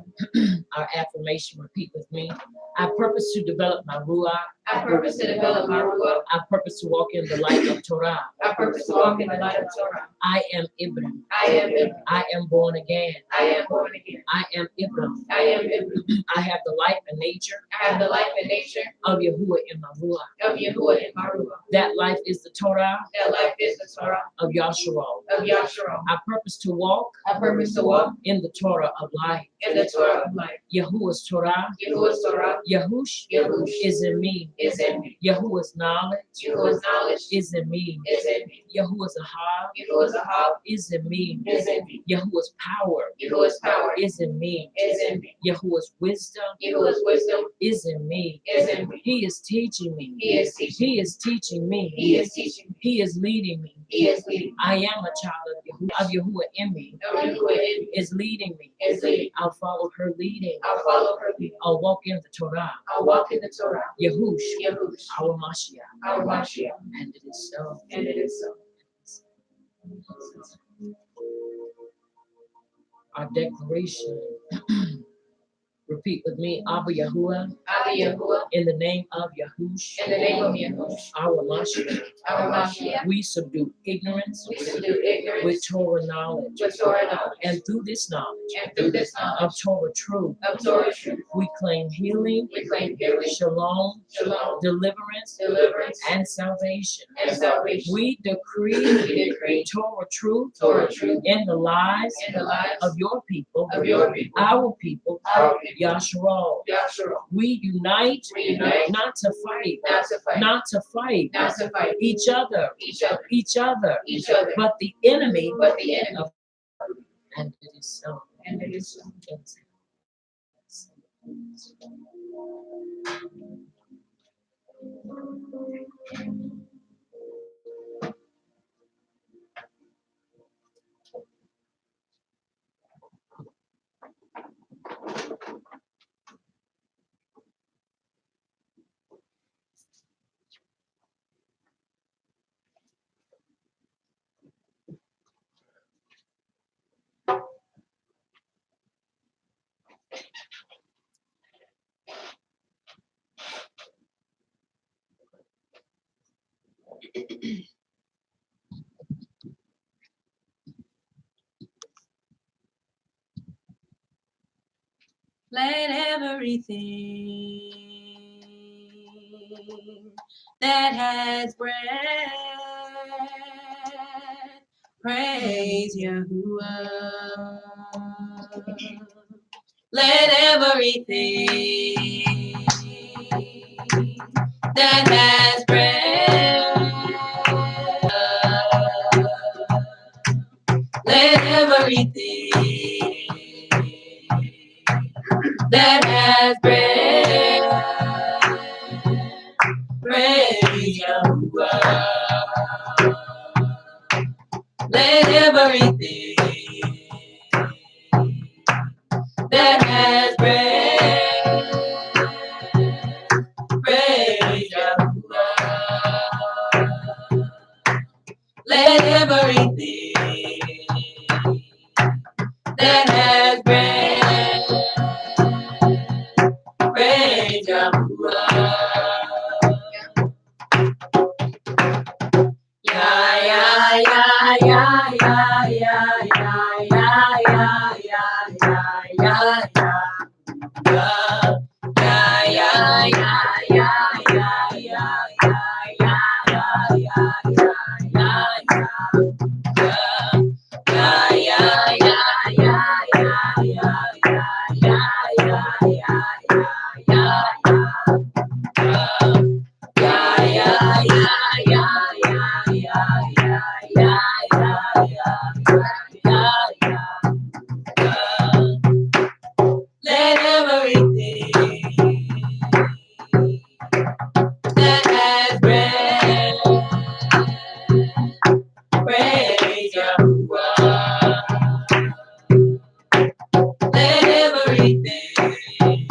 Our affirmation, repeat with me. I purpose to develop my ruach. I purpose to develop my ruach. I purpose to walk in the light of Torah. I purpose to walk in the light of Torah. I am Ibram. I am Ibram. I am born again. I am born again. I am Ibram. I am Ibram. I have the life and nature I have the life and nature of Yahuwah in my ruach. of Yahuwah in my ruach. That life is the Torah That life is the Torah of Yahshua. of Yahshua. I purpose to walk I purpose to walk in the Torah of life. in the Torah of life. Yahuwah's Torah, Yahuwah's Torah, Yahush, Yahush, is in me. is in me. Yahuwah's knowledge Yahuwah's knowledge is in me. is in me. Yahuwah's ahab Yahuwah's ahab is in me. is in me. Yahuwah's power Yahuwah's power is in me. is in me. Yahuwah's wisdom Yahuwah's wisdom is in me. is in me. He is teaching me. He is teaching. He is teaching me. He is teaching me. He is leading me. He is leading. I am a child of Yahuwah in me. Of Yahuwah in me Is leading me. is leading. I'll follow her leading. I'll follow her lead. I'll walk in the Torah. I'll walk in the Torah. Yahush, Yahush, our Mashiach. our Mashiach, And it is so. and it is so. Our declaration. Repeat with me, Abba Yahuwah, Abba Yahuwah, in the name of Yahush, in the name of Yahush, our Mashiach. our Mashiach, We subdue ignorance we subdue ignorance with Torah knowledge. with Torah knowledge. And through this knowledge And through this of knowledge Torah truth, of Torah truth, we claim healing, we claim healing, shalom, shalom, deliverance, deliverance, and salvation. and salvation. We We decree decree Torah truth Torah truth in the lives in the lives of your people, of your people, our people, our people, Yahshua. Yahshua. We unite We unite not to fight, not to fight, not to fight not to fight each other, each other, each other, each other, but the enemy. but the enemy. And it is so. And it is so. Let everything that has breath praise Yahuwah. Let everything that has breath, let everything that has breath praise Yahuwah. Let everything that has breath praise Yahuwah. Let everything that has breath praise Yahuwah. Yeah, yeah, yeah, yeah, yeah, yeah, yeah, yeah, yeah, yeah, yeah, Let everything that has breath praise Yahuwah. Let everything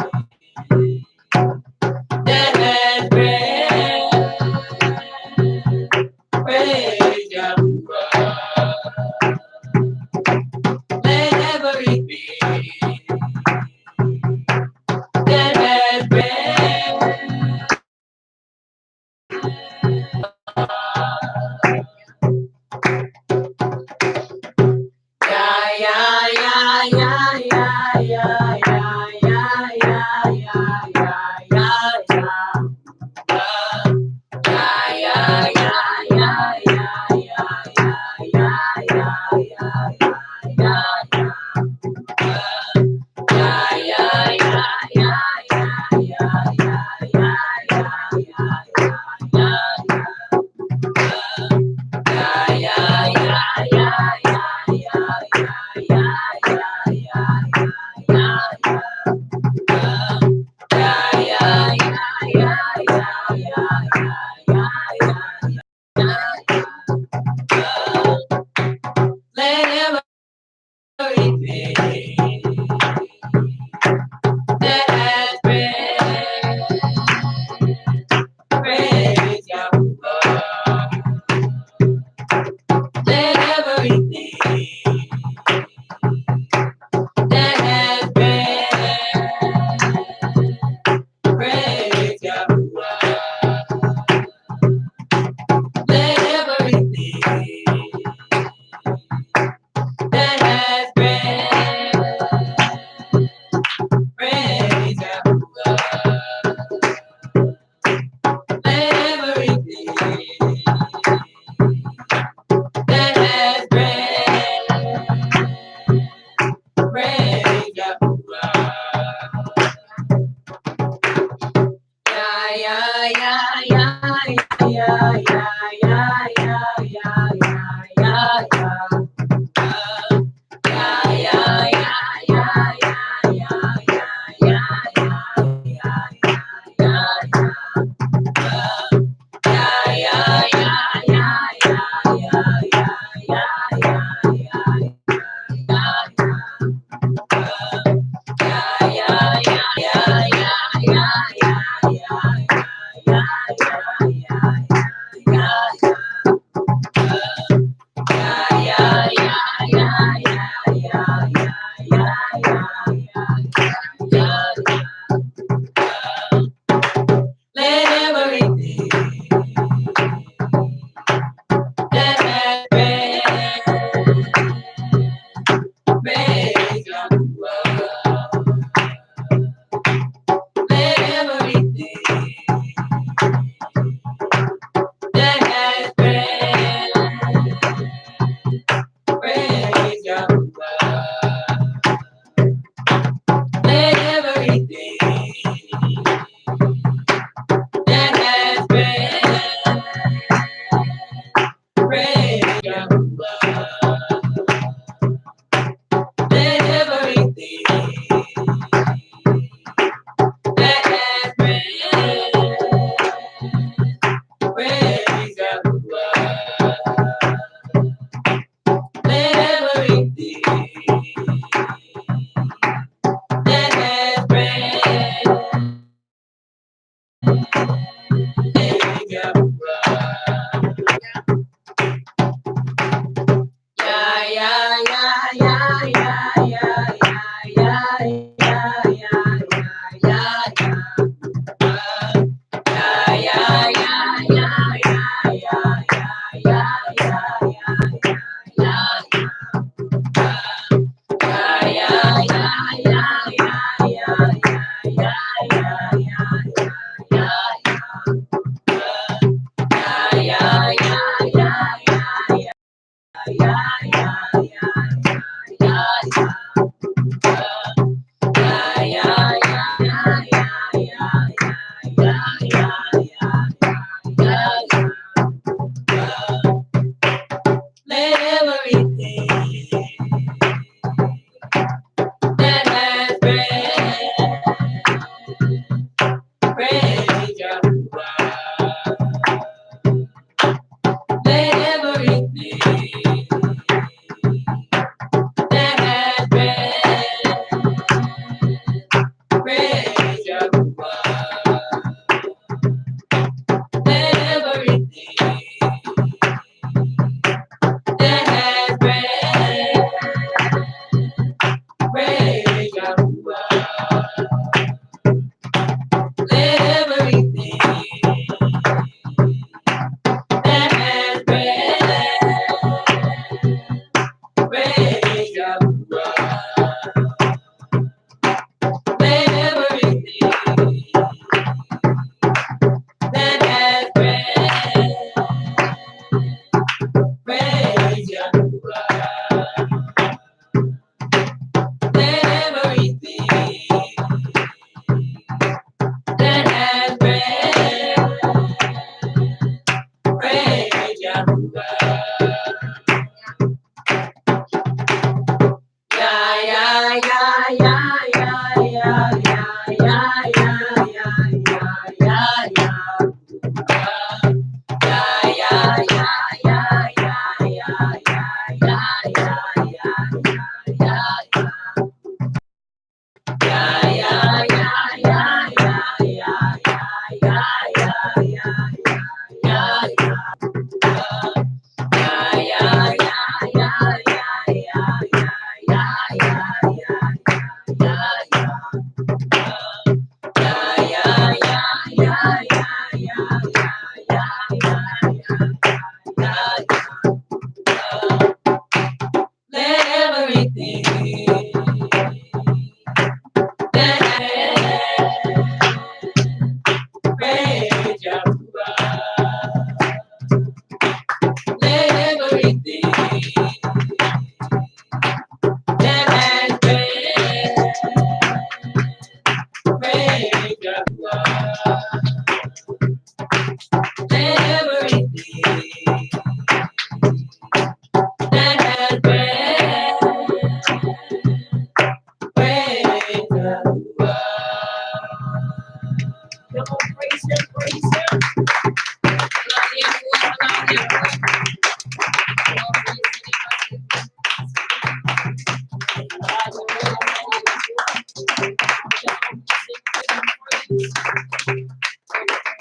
Come on, praise him, praise him.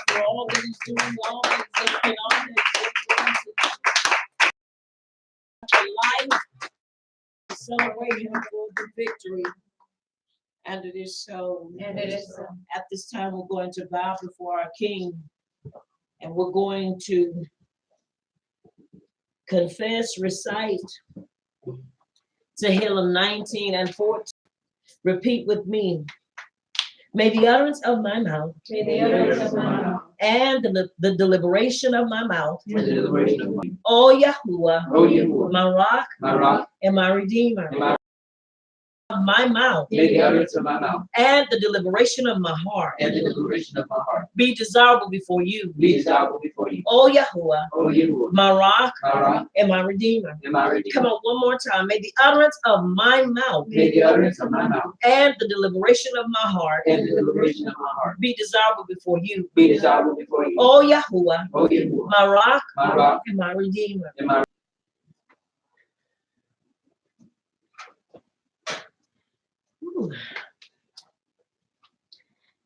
For all that he's doing, all that he's doing, all that he's doing life, celebrate him for the victory. And it is so. And it is so. At this time, we're going to bow before our King, and we're going to confess, recite Tehillim 19 and 14. Repeat with me. May the utterance of my mouth May the utterance of my mouth and the deliberation of my mouth, The deliberation of O Yahuwah, O Yahuwah, my rock my rock, and my redeemer, and my, of my mouth may the utterance of my mouth and the deliberation of my heart and the deliberation of my heart be desirable before you, be desirable before you. O Yahuwah, O Yahuwah, my rock my rock, and my redeemer. and my redeemer. Come on, one more time. May the utterance of my mouth May the utterance of my mouth and the deliberation of my heart and the deliberation of my heart be desirable before you, be desirable before you. O Yahuwah, O Yahuwah, my rock my rock, and my redeemer. and my Whew.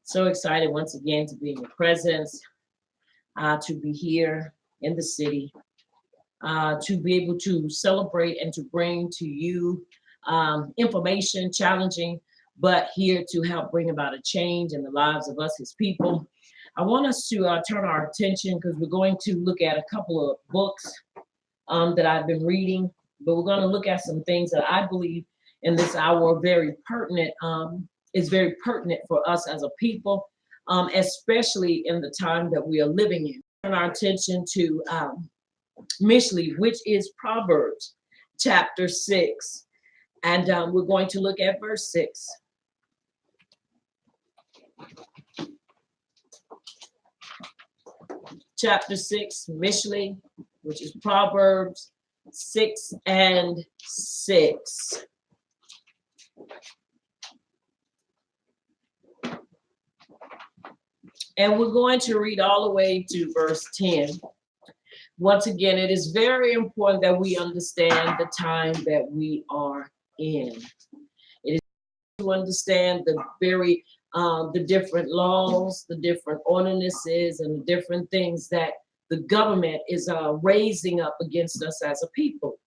So excited once again to be in your presence, to be here in the city, to be able to celebrate and to bring to you information, challenging, but here to help bring about a change in the lives of us, his people. I want us to turn our attention because we're going to look at a couple of books that I've been reading, but we're going to look at some things that I believe in this hour are very pertinent, is very pertinent for us as a people, especially in the time that we are living in. Turn our attention to Mishlei, which is Proverbs chapter 6. And we're going to look at verse 6. Chapter 6, Mishlei, which is Proverbs 6 and 6. And we're going to read all the way to verse 10. Once again, it is very important that we understand the time that we are in. It is to understand the very the different laws, the different ordinances, and the different things that the government is raising up against us as a people.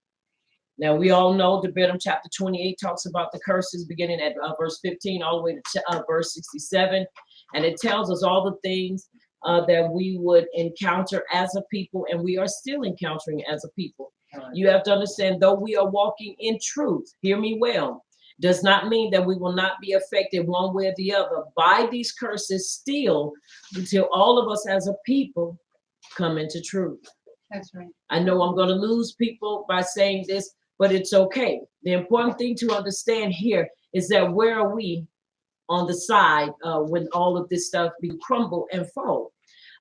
Now, we all know Deuteronomy chapter 28 talks about the curses beginning at verse 15 all the way to verse 67. And it tells us all the things that we would encounter as a people, and we are still encountering as a people. You have to understand, though we are walking in truth, hear me well, does not mean that we will not be affected one way or the other by these curses still until all of us as a people come into truth. That's right. I know I'm going to lose people by saying this, but it's okay. The important thing to understand here is that where are we on the side when all of this stuff be crumble and fall?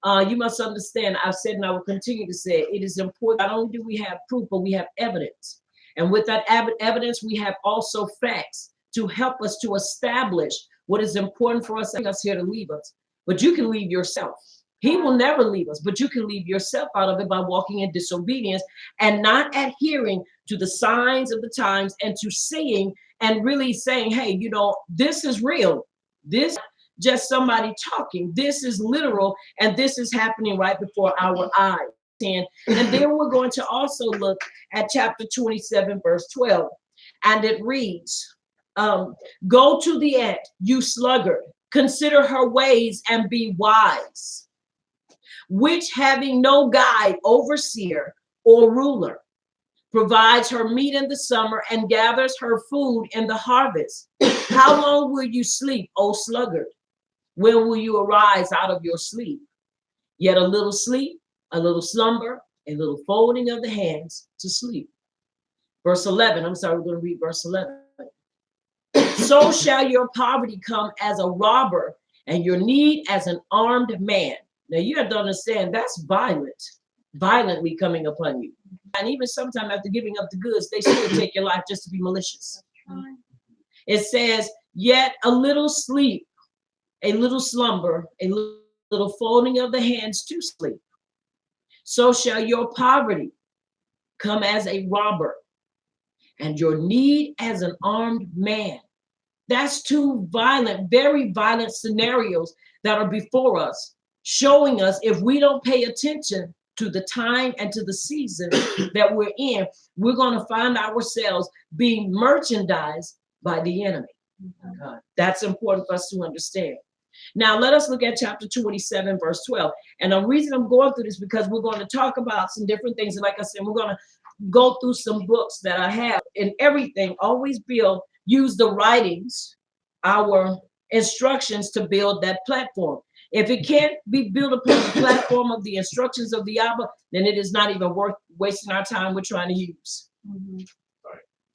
You must understand, I've said and I will continue to say, it is important. Not only do we have proof, but we have evidence. And with that evidence, we have also facts to help us to establish what is important for us here to leave us. But you can leave yourself. He will never leave us, but you can leave yourself out of it by walking in disobedience and not adhering to the signs of the times and to seeing and really saying, hey, you know, this is real. This just somebody talking. This is literal, and this is happening right before our eyes. And then we're going to also look at chapter 27, verse 12. And it reads, go to the end, you sluggard, consider her ways and be wise, which having no guide, overseer, or ruler, provides her meat in the summer and gathers her food in the harvest. How long will you sleep, O sluggard? When will you arise out of your sleep? Yet a little sleep, a little slumber, a little folding of the hands to sleep. Verse 11, I'm sorry, we're going to read verse 11. So shall your poverty come as a robber and your need as an armed man. Now you have to understand that's violently coming upon you. And even sometime after giving up the goods, they still take your life just to be malicious. It says, yet a little sleep, a little slumber, a little little folding of the hands to sleep. So shall your poverty come as a robber, and your need as an armed man. That's two violent, very violent scenarios that are before us, showing us if we don't pay attention to the time and to the season that we're in, we're going to find ourselves being merchandised by the enemy. That's important for us to understand. Now, let us look at chapter 27, verse 12. And the reason I'm going through this because we're going to talk about some different things. And like I said, we're going to go through some books that I have and everything. Always use the writings, our instructions to build that platform. If it can't be built upon the platform of the instructions of the Abba, then it is not even worth wasting our time with trying to use.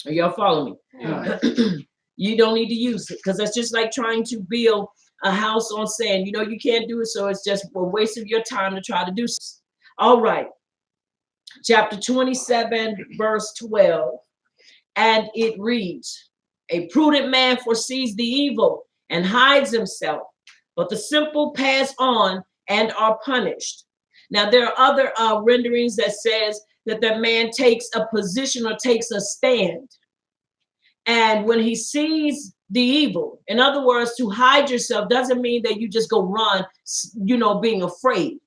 Are y'all following me? Yeah. You don't need to use it because that's just like trying to build a house on sand. You know, you can't do it. So it's just a waste of your time to try to do something. All right. Chapter 27, verse 12. And it reads, a prudent man foresees the evil and hides himself, but the simple pass on and are punished. Now, there are other renderings that says that the man takes a position or takes a stand. And when he sees the evil, in other words, to hide yourself doesn't mean that you just go run, you know, being afraid,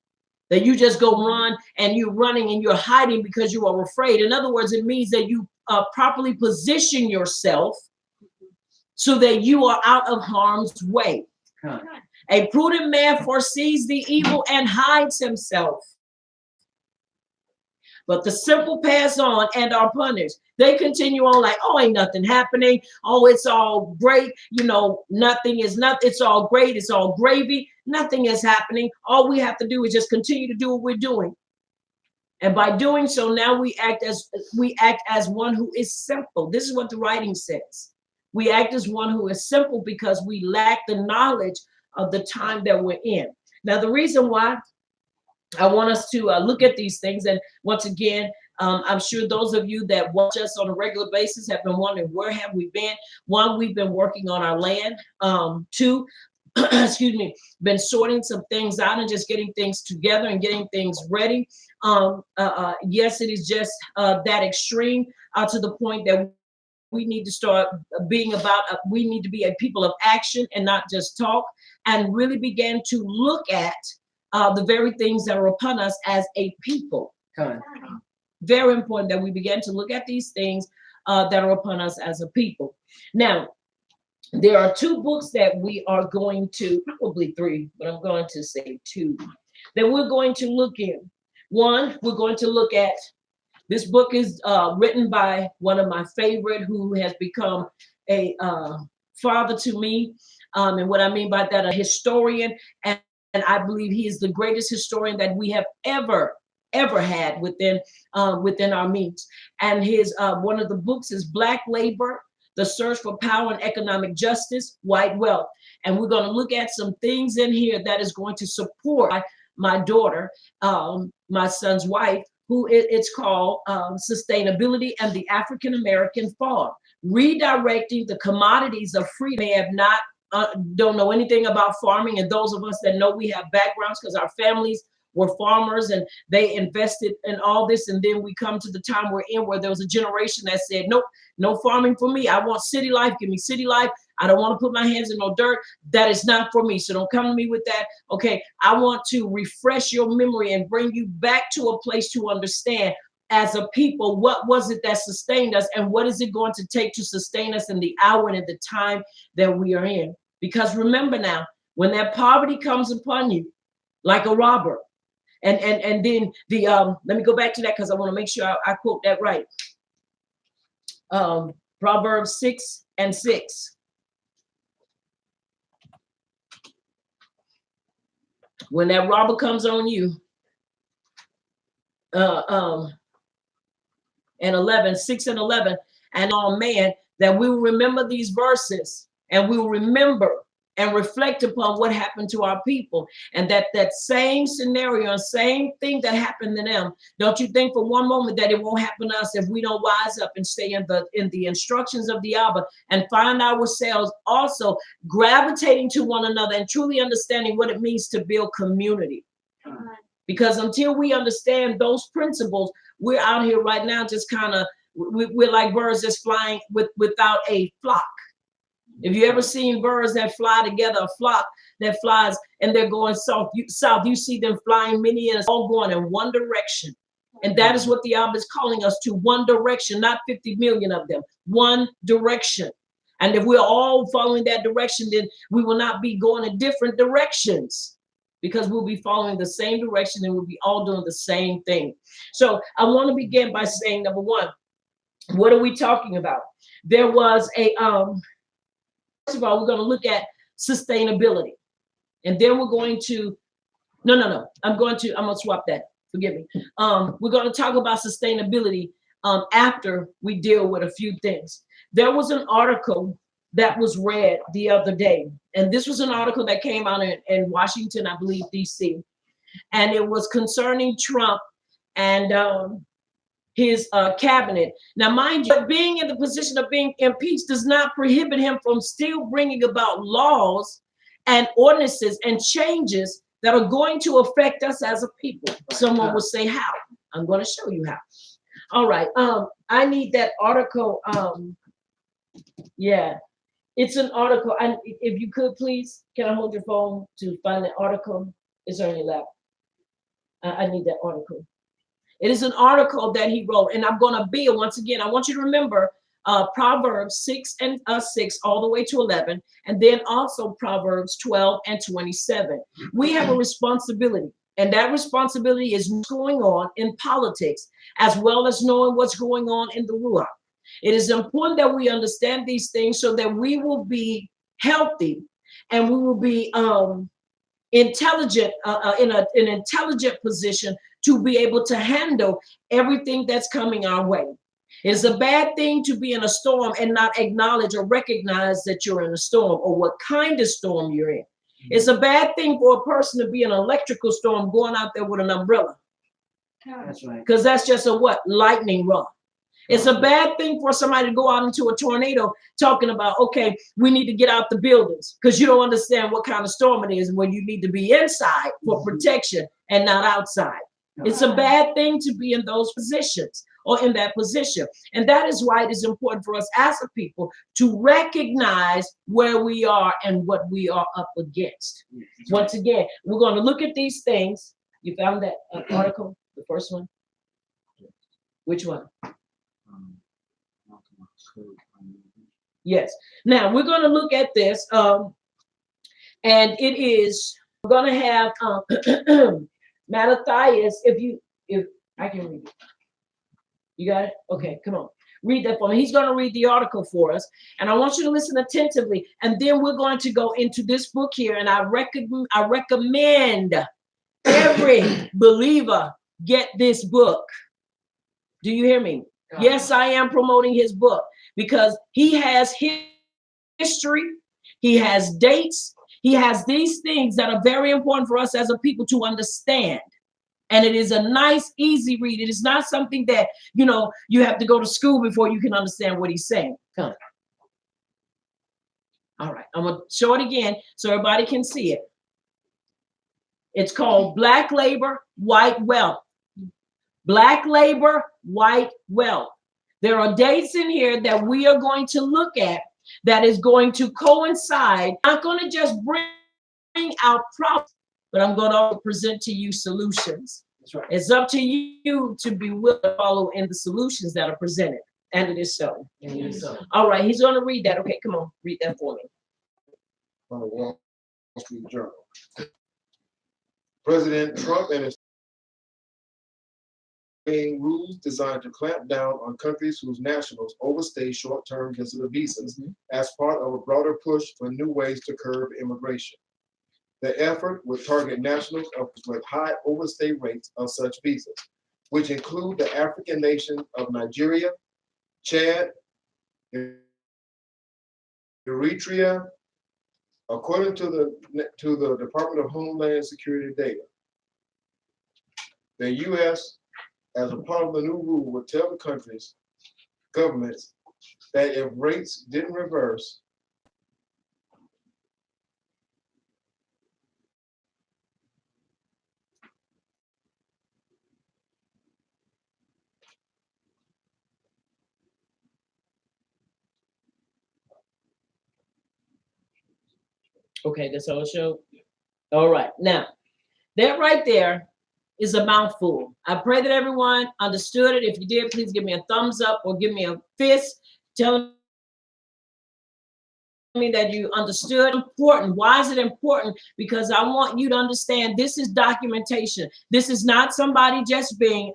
that you just go run and you're running and you're hiding because you are afraid. In other words, it means that you properly position yourself so that you are out of harm's way. A prudent man foresees the evil and hides himself, but the simple pass on and are punished. They continue on like, oh, ain't nothing happening. Oh, it's all great. You know, nothing is nothing. It's all great. It's all gravy. Nothing is happening. All we have to do is just continue to do what we're doing. And by doing so, now we act as one who is simple. This is what the writing says. We act as one who is simple because we lack the knowledge of the time that we're in. Now, the reason why I want us to look at these things, and once again, I'm sure those of you that watch us on a regular basis have been wondering, where have we been? One, we've been working on our land. Two, excuse me, been sorting some things out and just getting things together and getting things ready. Yes, it is just that extreme to the point that we need to start being we need to be a people of action and not just talk, and really begin to look at the very things that are upon us as a people. Very important that we begin to look at these things that are upon us as a people. Now, there are two books that we are going to, probably three, but I'm going to say two, that we're going to look in. One, we're going to look at, this book is written by one of my favorite, who has become a father to me. And what I mean by that, a historian. And I believe he is the greatest historian that we have ever had within our means. And his one of the books is Black Labor, The Search for Power and Economic Justice, White Wealth. And we're going to look at some things in here that is going to support my daughter, my son's wife, who it's called Sustainability and the African American Farm, Redirecting the Commodities of Freedom. May have not don't know anything about farming, and those of us that know, we have backgrounds because our families were farmers and they invested in all this. And then we come to the time we're in where there was a generation that said, nope, no farming for me. I want city life. Give me city life. I don't want to put my hands in no dirt. That is not for me. So don't come to me with that. Okay, I want to refresh your memory and bring you back to a place to understand, as a people, what was it that sustained us, and what is it going to take to sustain us in the hour and at the time that we are in? Because remember now, when that poverty comes upon you like a robber, and then the let me go back to that because I want to make sure I quote that right. Proverbs 6:6. When that robber comes on you, and 11, 6 and 11, and on man, that we will remember these verses, and we will remember and reflect upon what happened to our people, and that same scenario, same thing that happened to them. Don't you think for one moment that it won't happen to us if we don't wise up and stay in the instructions of the Abba and find ourselves also gravitating to one another and truly understanding what it means to build community. Because until we understand those principles, we're out here right now just kind of, we're like birds that's flying without a flock. If you ever seen birds that fly together, a flock that flies and they're going south, you see them flying many and all going in one direction. And that is what the Abba is calling us to, one direction, not 50 million of them, one direction. And if we're all following that direction, then we will not be going in different directions, because we'll be following the same direction and we'll be all doing the same thing. So I want to begin by saying, number one, what are we talking about? There was a, first of all, we're going to look at sustainability. And then we're going to, no. I'm going to swap that. Forgive me. We're going to talk about sustainability after we deal with a few things. There was an article that was read the other day. And this was an article that came out in Washington, I believe, D.C. And it was concerning Trump and his cabinet. Now, mind you, being in the position of being impeached does not prohibit him from still bringing about laws and ordinances and changes that are going to affect us as a people. Someone would say, how? I'm going to show you how. All right. I need that article. Yeah, it's an article. And if you could, please, can I hold your phone to find the article? It's on your lap. I need that article. It is an article that he wrote, and I'm going to build once again. I want you to remember Proverbs 6 all the way to 11, and then also Proverbs 12 and 27. We have a responsibility, and that responsibility is what's going on in politics, as well as knowing what's going on in the Ruach. It is important that we understand these things so that we will be healthy and we will be intelligent, in an intelligent position to be able to handle everything that's coming our way. It's a bad thing to be in a storm and not acknowledge or recognize that you're in a storm or what kind of storm you're in. It's a bad thing for a person to be in an electrical storm going out there with an umbrella. That's right. Because that's just a what? Lightning rod. It's a bad thing for somebody to go out into a tornado talking about, okay, we need to get out the buildings, because you don't understand what kind of storm it is when you need to be inside for protection and not outside. It's a bad thing to be in those positions or in that position. And that is why it is important for us as a people to recognize where we are and what we are up against. Once again, we're going to look at these things. You found that article, the first one? Which one? Yes. Now we're going to look at this, and it is, we're going to have Mattathias. If I can read it, you got it. Okay, come on, read that for me. He's going to read the article for us, and I want you to listen attentively. And then we're going to go into this book here, and I recommend every believer get this book. Do you hear me? Yes, I am promoting his book because he has history, he has dates, he has these things that are very important for us as a people to understand. And it is a nice, easy read. It is not something that, you have to go to school before you can understand what he's saying. Come. All right, I'm going to show it again so everybody can see it. It's called Black Labor, White Wealth. Black labor, white wealth. There are dates in here that we are going to look at that is going to coincide. I'm not going to just bring out problems, but I'm going to present to you solutions. That's right. It's up to you to be willing to follow in the solutions that are presented. And it is so. And it is so. All right, he's going to read that. Okay, come on, read that for me. From the Wall Street Journal. President Trump and his rules designed to clamp down on countries whose nationals overstay short-term visitor visas as part of a broader push for new ways to curb immigration. The effort would target nationals with high overstay rates of such visas, which include the African nations of Nigeria, Chad, Eritrea, According to the Department of Homeland Security data, the U.S., as a part of the new rule, would tell the country's governments that if rates didn't reverse, Okay, that's all it showed. All right, now that right there is a mouthful. I pray that everyone understood it. If you did, please give me a thumbs up or give me a fist telling me that you understood. Important. Why is it important? Because I want you to understand this is documentation. This is not somebody just being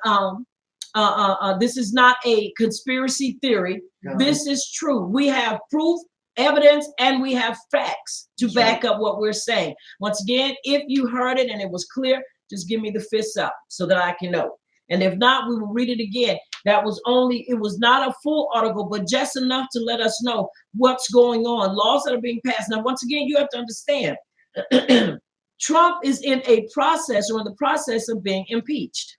this is not a conspiracy theory. No. This is true. We have proof, evidence, and we have facts to back up what we're saying. Once again, if you heard it and it was clear, just give me the fists up so that I can know. And if not, we will read it again. It was not a full article, but just enough to let us know what's going on. Laws that are being passed. Now, once again, you have to understand, Trump is in a process or in the process of being impeached.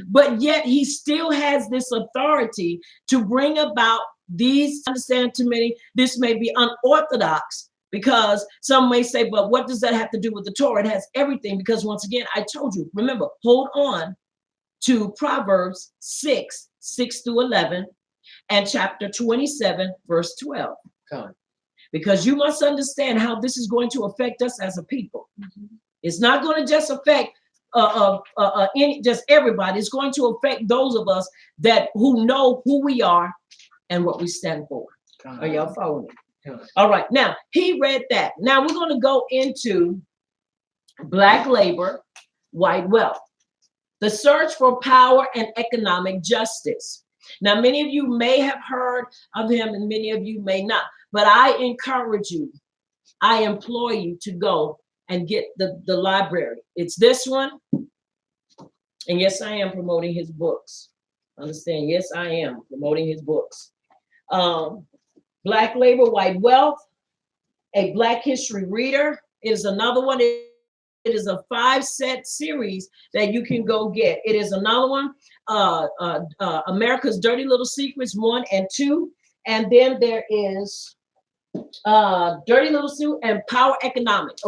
But yet he still has this authority to bring about these, understand to many, this may be unorthodox because some may say, but what does that have to do with the Torah? It has everything because once again, I told you, remember, hold on to Proverbs 6:6-11 and chapter 27, verse 12. Because you must understand how this is going to affect us as a people. It's not going to just affect just everybody. It's going to affect those of us who know who we are and what we stand for. Are y'all following me? All right. Now, he read that. Now we're going to go into black labor, white wealth, the search for power and economic justice. Now, many of you may have heard of him and many of you may not, but I encourage you, I implore you to go and get the library. It's this one. And yes, I am promoting his books. Understand? Yes, I am promoting his books. Black Labor, White Wealth, a Black History Reader is another one. It is a 5-set series that you can go get. It is another one, America's Dirty Little Secrets 1 and 2. And then there is Dirty Little Sue and Powernomics.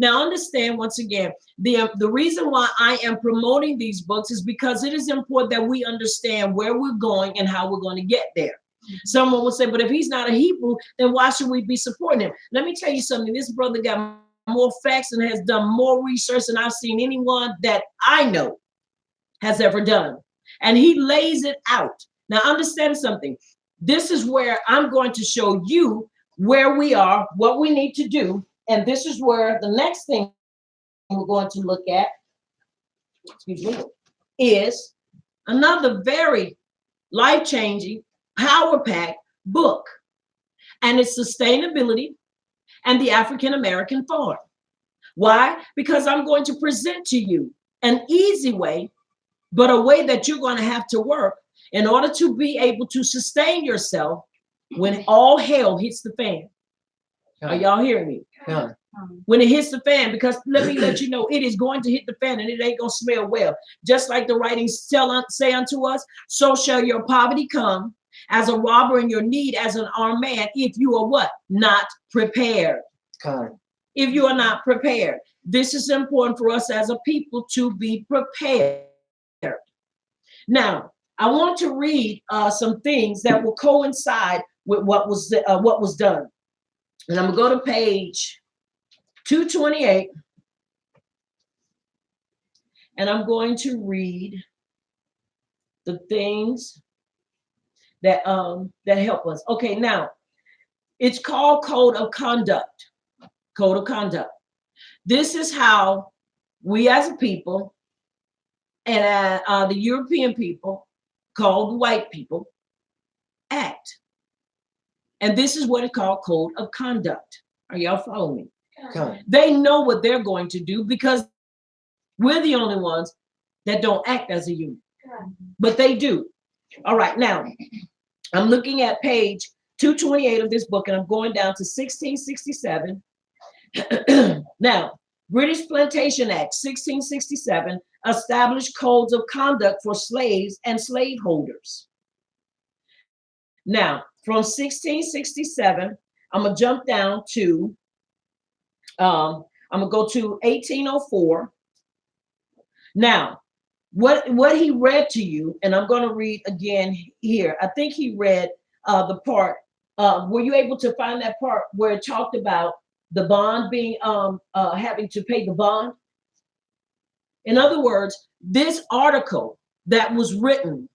Now understand once again, the reason why I am promoting these books is because it is important that we understand where we're going and how we're going to get there. Someone will say, but if he's not a Hebrew, then why should we be supporting him? Let me tell you something. This brother got more facts and has done more research than I've seen anyone that I know has ever done. And he lays it out. Now understand something. This is where I'm going to show you where we are, what we need to do. And this is where the next thing we're going to look at, is another very life-changing, power-packed book. And it's Sustainability and the African American Farm. Why? Because I'm going to present to you an easy way, but a way that you're going to have to work in order to be able to sustain yourself when all hell hits the fan. Are y'all hearing me? Yeah. When it hits the fan, because let me let you know, it is going to hit the fan and it ain't going to smell well. Just like the writings say unto us, so shall your poverty come as a robber and your need as an armed man if you are what? Not prepared. If you are not prepared. This is important for us as a people to be prepared. Now, I want to read some things that will coincide with what was done. And I'm going to go to page 228. And I'm going to read the things that help us. Okay, now, it's called Code of Conduct. Code of Conduct. This is how we as a people and the European people, called white people, act. And this is what it's called Code of Conduct. Are y'all following me? Okay. They know what they're going to do because we're the only ones that don't act as a unit. But they do. All right, now, I'm looking at page 228 of this book, and I'm going down to 1667. Now, British Plantation Act 1667 established codes of conduct for slaves and slaveholders. Now, from 1667, I'm gonna jump down to I'm gonna go to 1804. Now, what he read to you, and I'm gonna read again here. I think he read the part. Were you able to find that part where it talked about the bond being having to pay the bond? In other words, this article that was written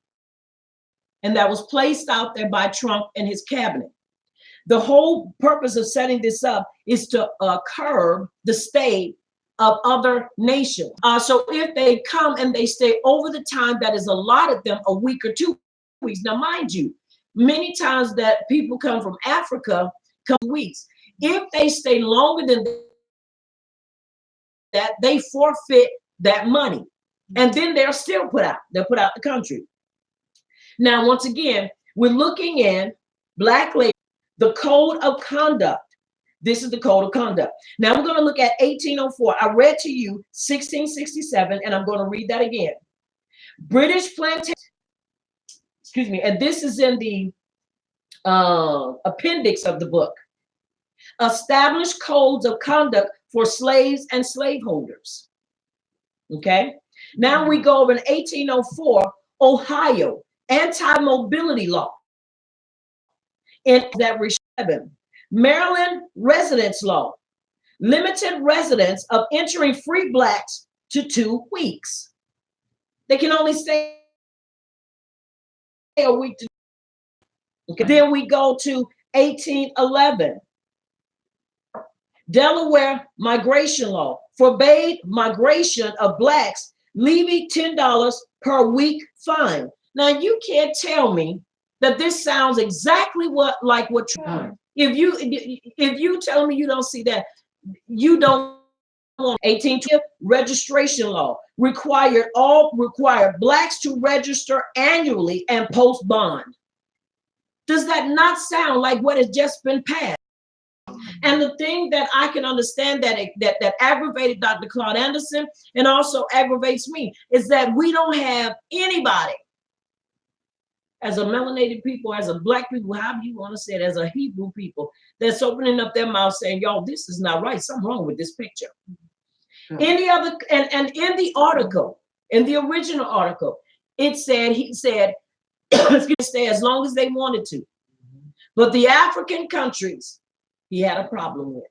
and that was placed out there by Trump and his cabinet, the whole purpose of setting this up is to curb the state of other nations. So if they come and they stay over the time that is allotted them, a week or 2 weeks. Now, mind you, many times that people come from Africa come weeks. If they stay longer than that, they forfeit that money. And then they're still put out. They're put out the country. Now, once again, we're looking in Black labor, the code of conduct. This is the code of conduct. Now I'm going to look at 1804. I read to you 1667, and I'm going to read that again. British plantation, excuse me, and this is in the appendix of the book. Established codes of conduct for slaves and slaveholders. Okay. Now we go over in 1804, Ohio anti-mobility law. In that 7, Maryland residence law, limited residence of entering free blacks to 2 weeks. They can only stay a week. Okay. Then we go to 1811. Delaware migration law forbade migration of blacks, leaving $10 per week fine. Now you can't tell me that this sounds exactly like what Trump. If you tell me you don't see that, you don't want. 1820 registration law required blacks to register annually and post bond. Does that not sound like what has just been passed? And the thing that I can understand that aggravated Dr. Claude Anderson and also aggravates me is that we don't have anybody as a melanated people, as a black people, however you want to say it, as a Hebrew people, that's opening up their mouth saying, "Yo, this is not right. Something wrong with this picture." Any other, and in the article, in the original article, he said, stay as long as they wanted to. But the African countries, he had a problem with.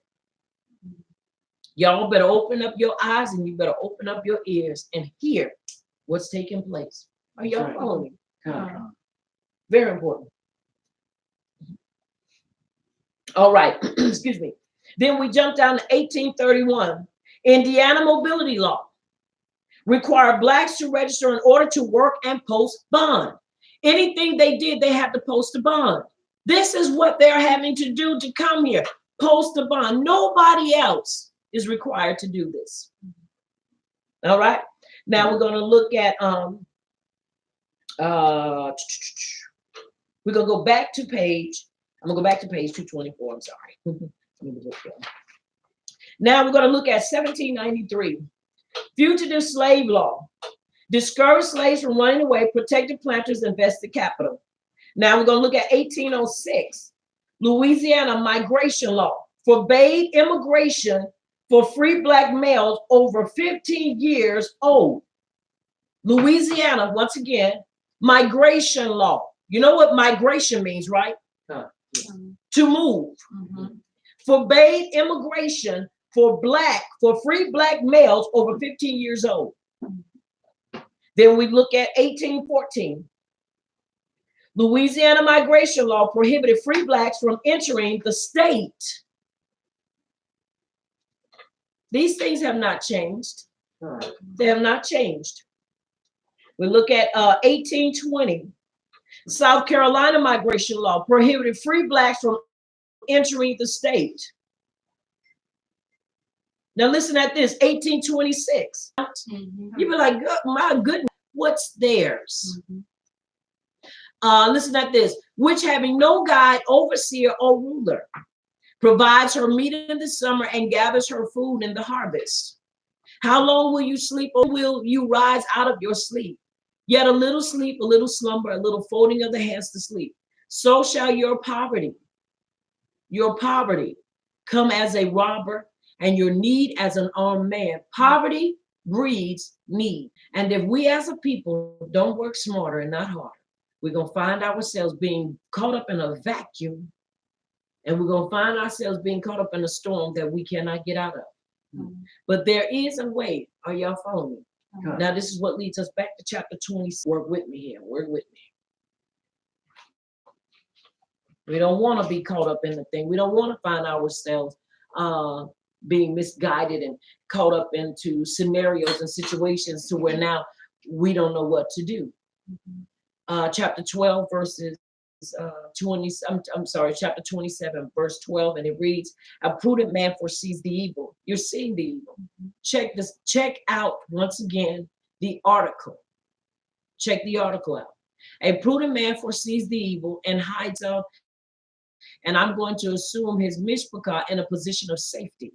Y'all better open up your eyes and you better open up your ears and hear what's taking place. Are y'all following me? Very important. All right, excuse me. Then we jump down to 1831. Indiana mobility law required blacks to register in order to work and post bond. Anything they did, they had to post a bond. This is what they're having to do to come here. Post a bond. Nobody else is required to do this. All right. Now we're going to look at we're going to go back to page. I'm going to go back to page 224. I'm sorry. Now we're going to look at 1793. Fugitive slave law. Discouraged slaves from running away, protected planters, invested capital. Now we're going to look at 1806. Louisiana migration law forbade immigration for free black males over 15 years old. Louisiana, once again, migration law. You know what migration means, right? To move. Forbade immigration for free black males over 15 years old. Then we look at 1814. Louisiana migration law prohibited free blacks from entering the state. These things have not changed. They have not changed. We look at 1820. South Carolina migration law prohibited free blacks from entering the state. Now listen at this, 1826. You be like, oh, my goodness, what's theirs? Listen at this. Which having no guide, overseer, or ruler, provides her meat in the summer and gathers her food in the harvest. How long will you sleep, or will you rise out of your sleep? Yet a little sleep, a little slumber, a little folding of the hands to sleep. So shall your poverty come as a robber, and your need as an armed man. Poverty breeds need. And if we as a people don't work smarter and not harder, we're going to find ourselves being caught up in a vacuum, and we're going to find ourselves being caught up in a storm that we cannot get out of. But there is a way. Are y'all following me? Now, this is what leads us back to chapter 20. Work with me here. Work with me. We don't want to be caught up in the thing. We don't want to find ourselves being misguided and caught up into scenarios and situations to where now we don't know what to do. Chapter 12, verses 20. Chapter 27, verse 12, and it reads, "A prudent man foresees the evil." You're seeing the evil. Check this. Check out once again the article. Check the article out. A prudent man foresees the evil and hides out. And I'm going to assume his mishpachah in a position of safety.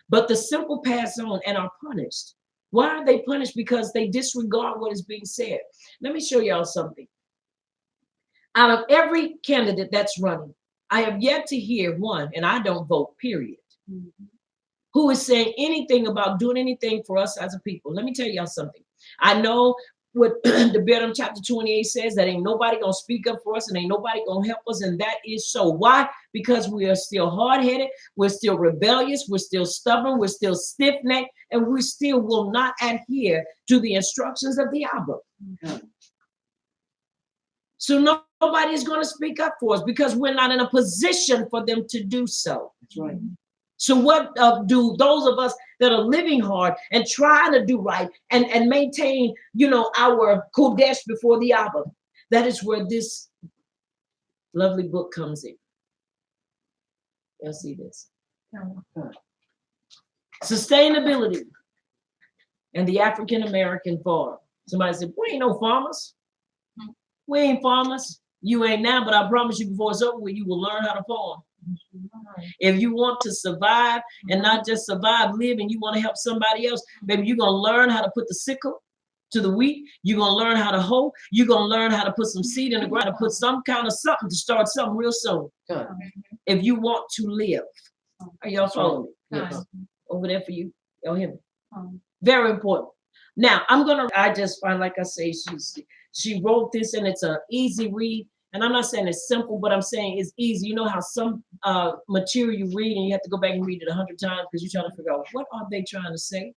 But the simple pass on and are punished. Why are they punished? Because they disregard what is being said. Let me show y'all something. Out of every candidate that's running, I have yet to hear one, and I don't vote, period, who is saying anything about doing anything for us as a people. Let me tell y'all something. I know what the Balaam chapter 28 says, that ain't nobody gonna speak up for us and ain't nobody gonna help us, and that is so. Why? Because we are still hard-headed, we're still rebellious, we're still stubborn, we're still stiff-necked, and we still will not adhere to the instructions of the Abba. So nobody is going to speak up for us because we're not in a position for them to do so. That's right. So what do those of us that are living hard and trying to do right and maintain, our kodesh before the Abba? That is where this lovely book comes in. You'll see this. Sustainability and the African American farm. Somebody said, "We ain't no farmers. We ain't farmers. You ain't now, but I promise you before it's over with, you will learn how to farm. If you want to survive and not just survive, live, and you want to help somebody else, baby, you're going to learn how to put the sickle to the wheat. You're going to learn how to hoe. You're going to learn how to put some seed in the ground, to put some kind of something to start something real soon. If you want to live." Are y'all following me? Yes. Over there for you. Y'all hear me? Very important. Now, I just find, like I say, she wrote this and it's an easy read. And I'm not saying it's simple, but I'm saying it's easy. You know how some material you read and you have to go back and read it 100 times because you're trying to figure out what are they trying to say?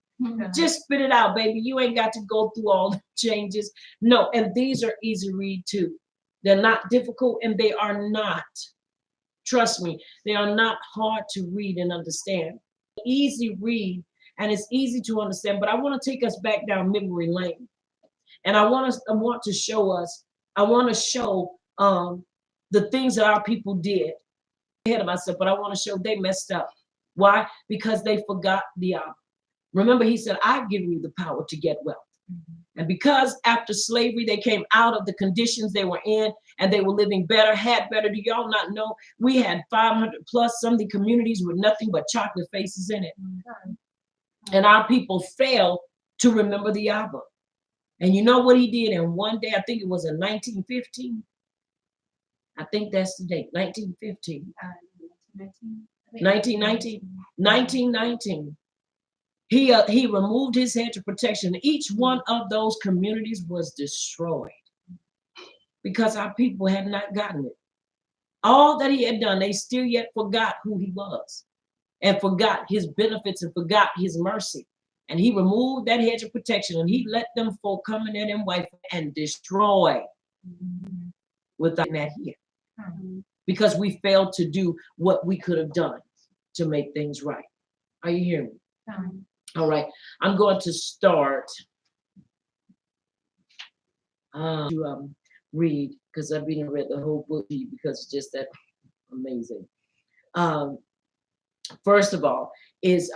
Just spit it out, baby. You ain't got to go through all the changes. No, and these are easy read too. They're not difficult, and they are not, trust me, they are not hard to read and understand. Easy read, and it's easy to understand, but I want to take us back down memory lane. And I want to show the things that our people did. Ahead of myself, but I want to show they messed up. Why? Because they forgot the Abba. Remember, he said, "I've given you the power to get wealth." And because after slavery, they came out of the conditions they were in and they were living better, had better. Do y'all not know? We had 500 plus, some of the communities with nothing but chocolate faces in it. And our people failed to remember the Abba. And you know what he did? And one day, I think it was in 1915. I think that's the date, 1915. 1919. He removed his hedge of protection. Each one of those communities was destroyed because our people had not gotten it. All that he had done, they still yet forgot who he was and forgot his benefits and forgot his mercy. And he removed that hedge of protection and he let them folk come in there and wipe and destroy without that here. Because we failed to do what we could have done to make things right. Are you hearing me? All right. I'm going to start to read, because I've been read the whole book because it's just that amazing. First of all, is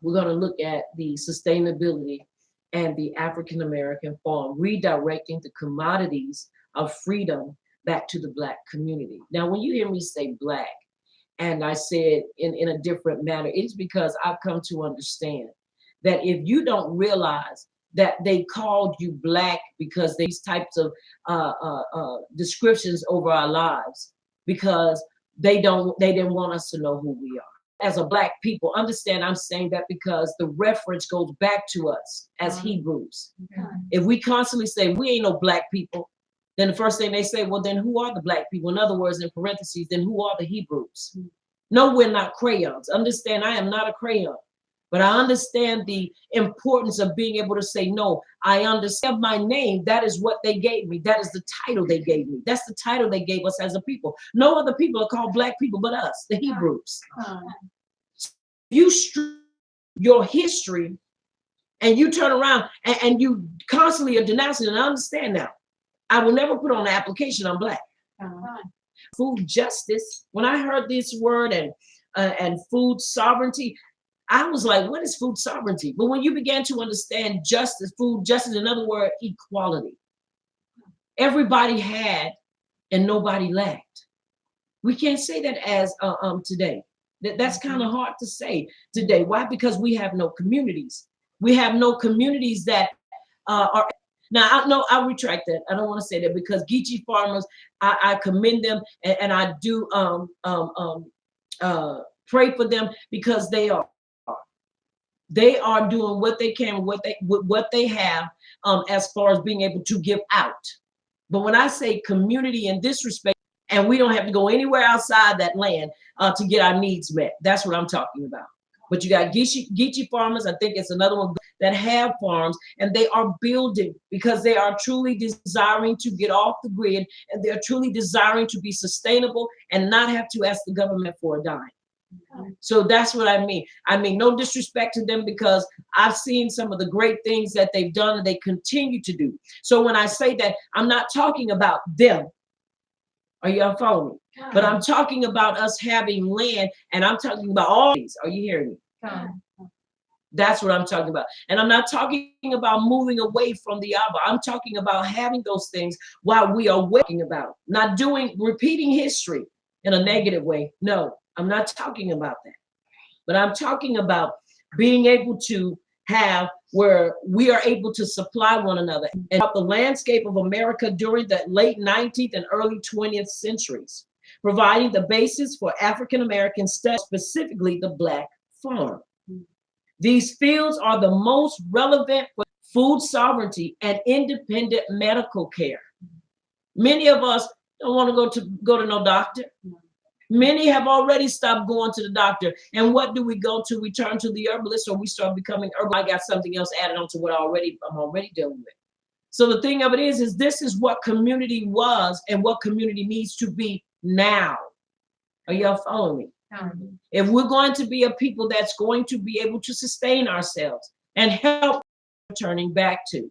we're going to look at the sustainability and the African American farm, redirecting the commodities of freedom back to the Black community. Now, when you hear me say Black, and I said in a different manner, it's because I've come to understand that if you don't realize that they called you Black because these types of descriptions over our lives, because they didn't want us to know who we are as a Black people. Understand, I'm saying that because the reference goes back to us as Hebrews. If we constantly say we ain't no Black people, then the first thing they say, well, then who are the Black people? In other words, in parentheses, then who are the Hebrews? No, we're not crayons. Understand, I am not a crayon. But I understand the importance of being able to say, no, I understand my name. That is what they gave me. That is the title they gave me. That's the title they gave us as a people. No other people are called Black people but us, the Hebrews. You strip your history and you turn around and you constantly are denouncing, and I understand now. I will never put on an application I'm Black. Food justice. When I heard this word and food sovereignty, I was like, what is food sovereignty? But when you began to understand justice, food justice, in other words, equality. Everybody had and nobody lacked. We can't say that as today. That's kind of hard to say today. Why? Because we have no communities. We have no communities that are. Now, I'll retract that. I don't want to say that, because Geechee farmers, I commend them, and I do pray for them, because they are doing what they can with what they have, as far as being able to give out. But when I say community in this respect, and we don't have to go anywhere outside that land to get our needs met, that's what I'm talking about. But you got Geechee farmers, I think it's another one, that have farms, and they are building because they are truly desiring to get off the grid, and they're truly desiring to be sustainable and not have to ask the government for a dime. So that's what I mean. I mean, no disrespect to them, because I've seen some of the great things that they've done and they continue to do. So when I say that, I'm not talking about them. Are y'all following me? But I'm talking about us having land, and I'm talking about all these. Are you hearing me? That's what I'm talking about. And I'm not talking about moving away from the Abba. I'm talking about having those things while we are working about, not repeating history in a negative way. No, I'm not talking about that. But I'm talking about being able to have where we are able to supply one another, and the landscape of America during the late 19th and early 20th centuries, providing the basis for African American studies, specifically the Black farm. These fields are the most relevant for food sovereignty and independent medical care. Many of us don't want to go to no doctor. Many have already stopped going to the doctor. And what do we go to? We turn to the herbalist, or we start becoming herbal. I got something else added on to what I'm already dealing with. So the thing of it is this is what community was and what community needs to be now. Are y'all following me? If we're going to be a people that's going to be able to sustain ourselves and help turning back to,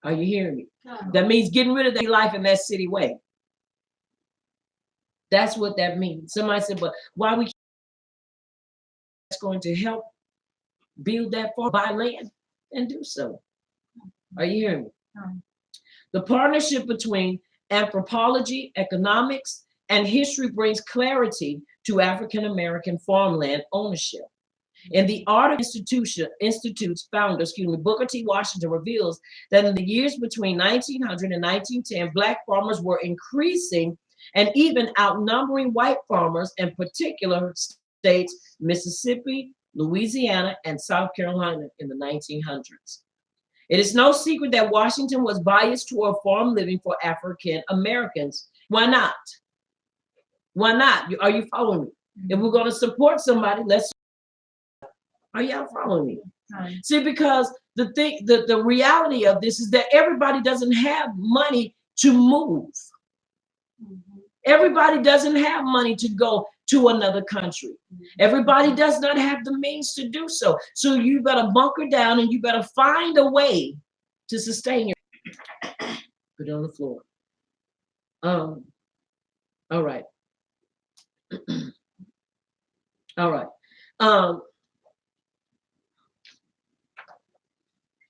are you hearing me? That means getting rid of that life in that city way. That's what that means. Somebody said, but why we that's going to help build that for buy land and do so. Are you hearing me? The partnership between anthropology, economics, and history brings clarity to African American farmland ownership. In the Art of Institute's founder, Booker T. Washington, reveals that in the years between 1900 and 1910, Black farmers were increasing and even outnumbering white farmers in particular states, Mississippi, Louisiana, and South Carolina in the 1900s. It is no secret that Washington was biased toward farm living for African Americans. Why not? Why not? Are you following me? If we're going to support somebody, let's. Are y'all following me? See, because the reality of this is that everybody doesn't have money to move. Everybody doesn't have money to go to another country. Everybody does not have the means to do so. So you better bunker down and you better find a way to sustain your. Put it on the floor. All right. All right.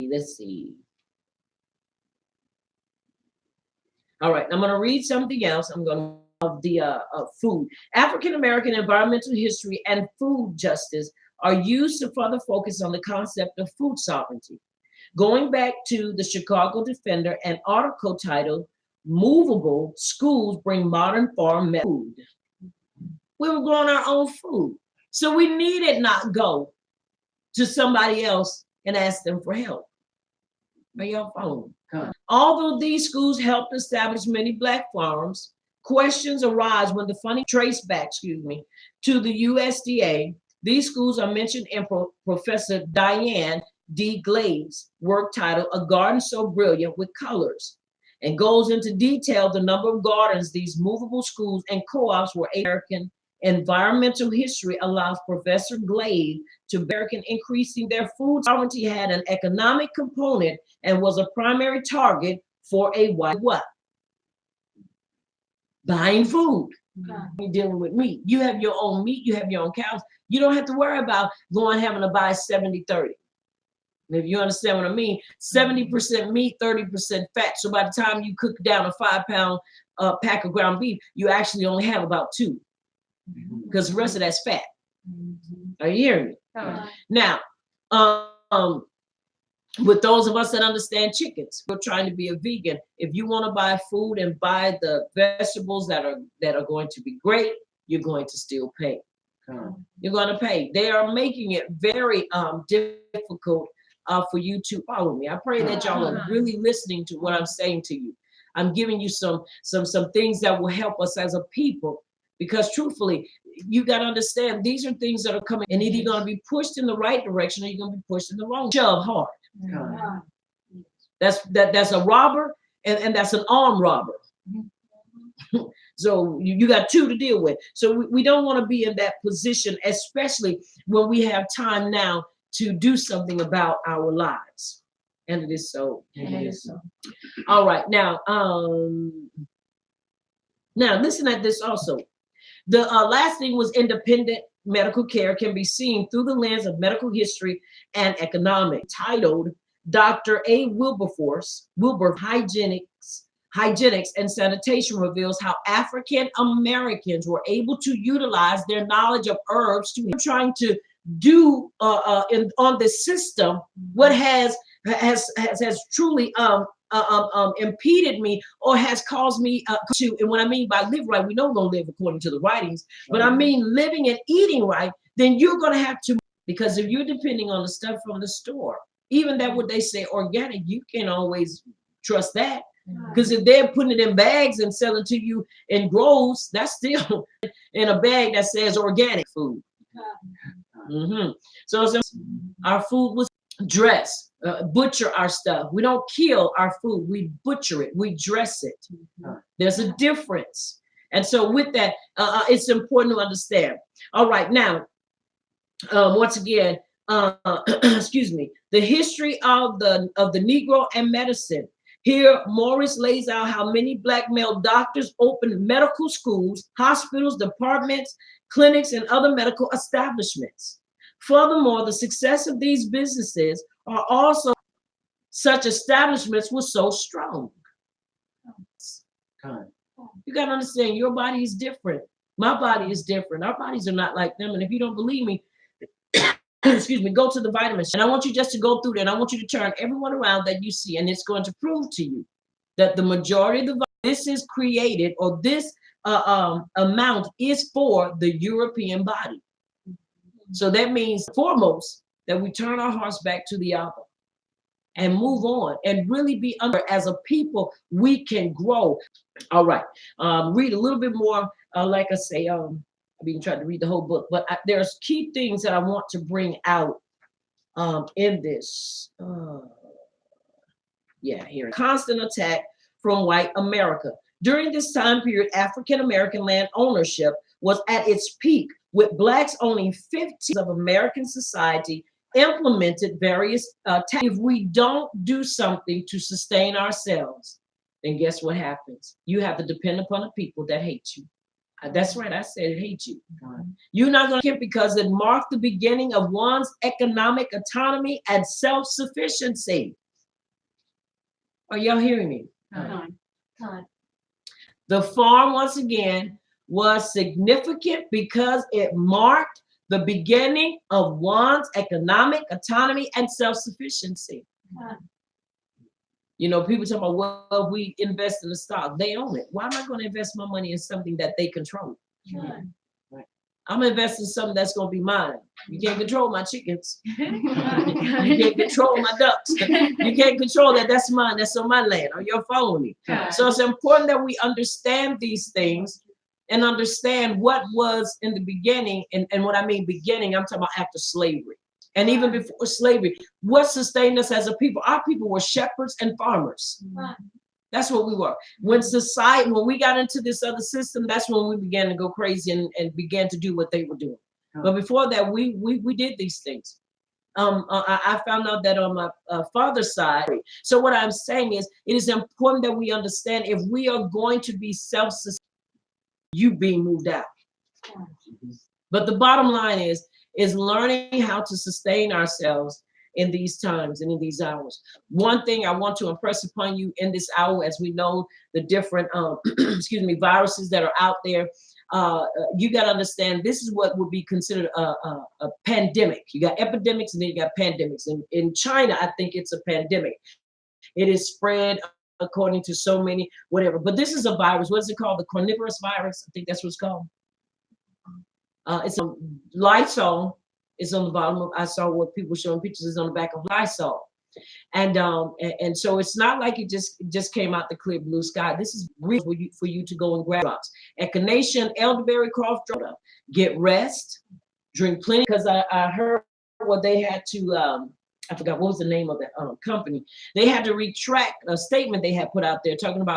Let's see. All right, I'm going to read something else. I'm going to of the food. African American environmental history and food justice are used to further focus on the concept of food sovereignty. Going back to the Chicago Defender, an article titled "Movable Schools Bring Modern Farm Food." We were growing our own food, so we needed not go to somebody else and ask them for help. Are y'all following? Although these schools helped establish many Black farms, questions arise when the funding traced back, to the USDA. These schools are mentioned in Professor Diane D. Glade's work titled "A Garden So Brilliant with Colors," and goes into detail the number of gardens these movable schools and co-ops were American. Environmental history allows Professor Glade to American increasing their food sovereignty had an economic component and was a primary target for a white what? Buying food. You're dealing with meat. You have your own meat, you have your own cows. You don't have to worry about having to buy 70-30. If you understand what I mean, 70% meat, 30% fat. So by the time you cook down a 5-pound pack of ground beef, you actually only have about 2. Because the rest of that's fat. Are you hearing me? Now, with those of us that understand chickens, we're trying to be a vegan. If you want to buy food and buy the vegetables that are going to be great, you're going to still pay. You're going to pay. They are making it very difficult for you to follow me. I pray that y'all are really listening to what I'm saying to you. I'm giving you some things that will help us as a people. Because truthfully, you got to understand these are things that are coming, and either you're going to be pushed in the right direction or you're going to be pushed in the wrong. Shove hard. That's a robber, and that's an armed robber. So you got 2 to deal with. So we don't want to be in that position, especially when we have time now to do something about our lives. And it is so. And it is so. All right, now listen at this also. The last thing was independent medical care can be seen through the lens of medical history and economics. Titled Dr. A. Wilberforce, Hygienics and Sanitation reveals how African Americans were able to utilize their knowledge of herbs to trying to do on the system what has truly impeded me or has caused me to, and what I mean by live right, we know we're going to live according to the writings, but I mean living and eating right, then you're going to have to, because if you're depending on the stuff from the store, even that what they say organic, you can't always trust that. Because if they're putting it in bags and selling to you in groves, that's still in a bag that says organic food. So our food was dressed, butcher our stuff. We don't kill our food, we butcher it, we dress it. There's a difference. And so with that, it's important to understand. All right, now, once again, excuse me, the history of the Negro and medicine. Here, Morris lays out how many Black male doctors opened medical schools, hospitals, departments, clinics, and other medical establishments. Furthermore, the success of these businesses are also such establishments were so strong. You got to understand, your body is different. My body is different. Our bodies are not like them. And if you don't believe me, excuse me, go to the vitamins. And I want you just to go through there. And I want you to turn everyone around that you see. And it's going to prove to you that the majority of this is created, or this amount is for the European body. So that means foremost that we turn our hearts back to the Abba and move on and really be under. As a people, we can grow. All right. Read a little bit more. Like I say, I've been trying to read the whole book, but there's key things that I want to bring out in this. Here. Constant attack from white America. During this time period, African American land ownership was at its peak, with Blacks owning 50% of American society. Implemented various if we don't do something to sustain ourselves, then guess what happens? You have to depend upon the people that hate you. That's right, I said hate you. You're not going to get, because it marked the beginning of one's economic autonomy and self-sufficiency. Are y'all hearing me? The farm, once again, was significant because it marked the beginning of one's economic autonomy and self-sufficiency. You know, people talk about, well, we invest in the stock. They own it. Why am I going to invest my money in something that they control? I'm investing in something that's going to be mine. You can't control my chickens. You can't control my ducks. You can't control that. That's mine. That's on my land. Are you following me? So it's important that we understand these things and understand what was in the beginning. And what I mean beginning, I'm talking about after slavery. And even before slavery, what sustained us as a people? Our people were shepherds and farmers. That's what we were. When we got into this other system, that's when we began to go crazy and began to do what they were doing. But before that, we did these things. I found out that on my father's side. So what I'm saying is, it is important that we understand if we are going to be self-sustaining, you being moved out. But the bottom line is learning how to sustain ourselves in these times and in these hours. One thing I want to impress upon you in this hour, as we know the different viruses that are out there, you got to understand this is what would be considered a pandemic. You got epidemics and then you got pandemics. And in China, I think it's a pandemic. It is spread according to so many, whatever. But this is a virus. What is it called? The carnivorous virus. I think that's what it's called. It's a Lysol. It's on the bottom of, I saw what people showing pictures is on the back of Lysol. And so it's not like it just came out the clear blue sky. This is real for you to go and grab drops. Echinacea, elderberry, cough drop. Get rest, drink plenty, because I heard what they had to, I forgot what was the name of the company. They had to retract a statement they had put out there talking about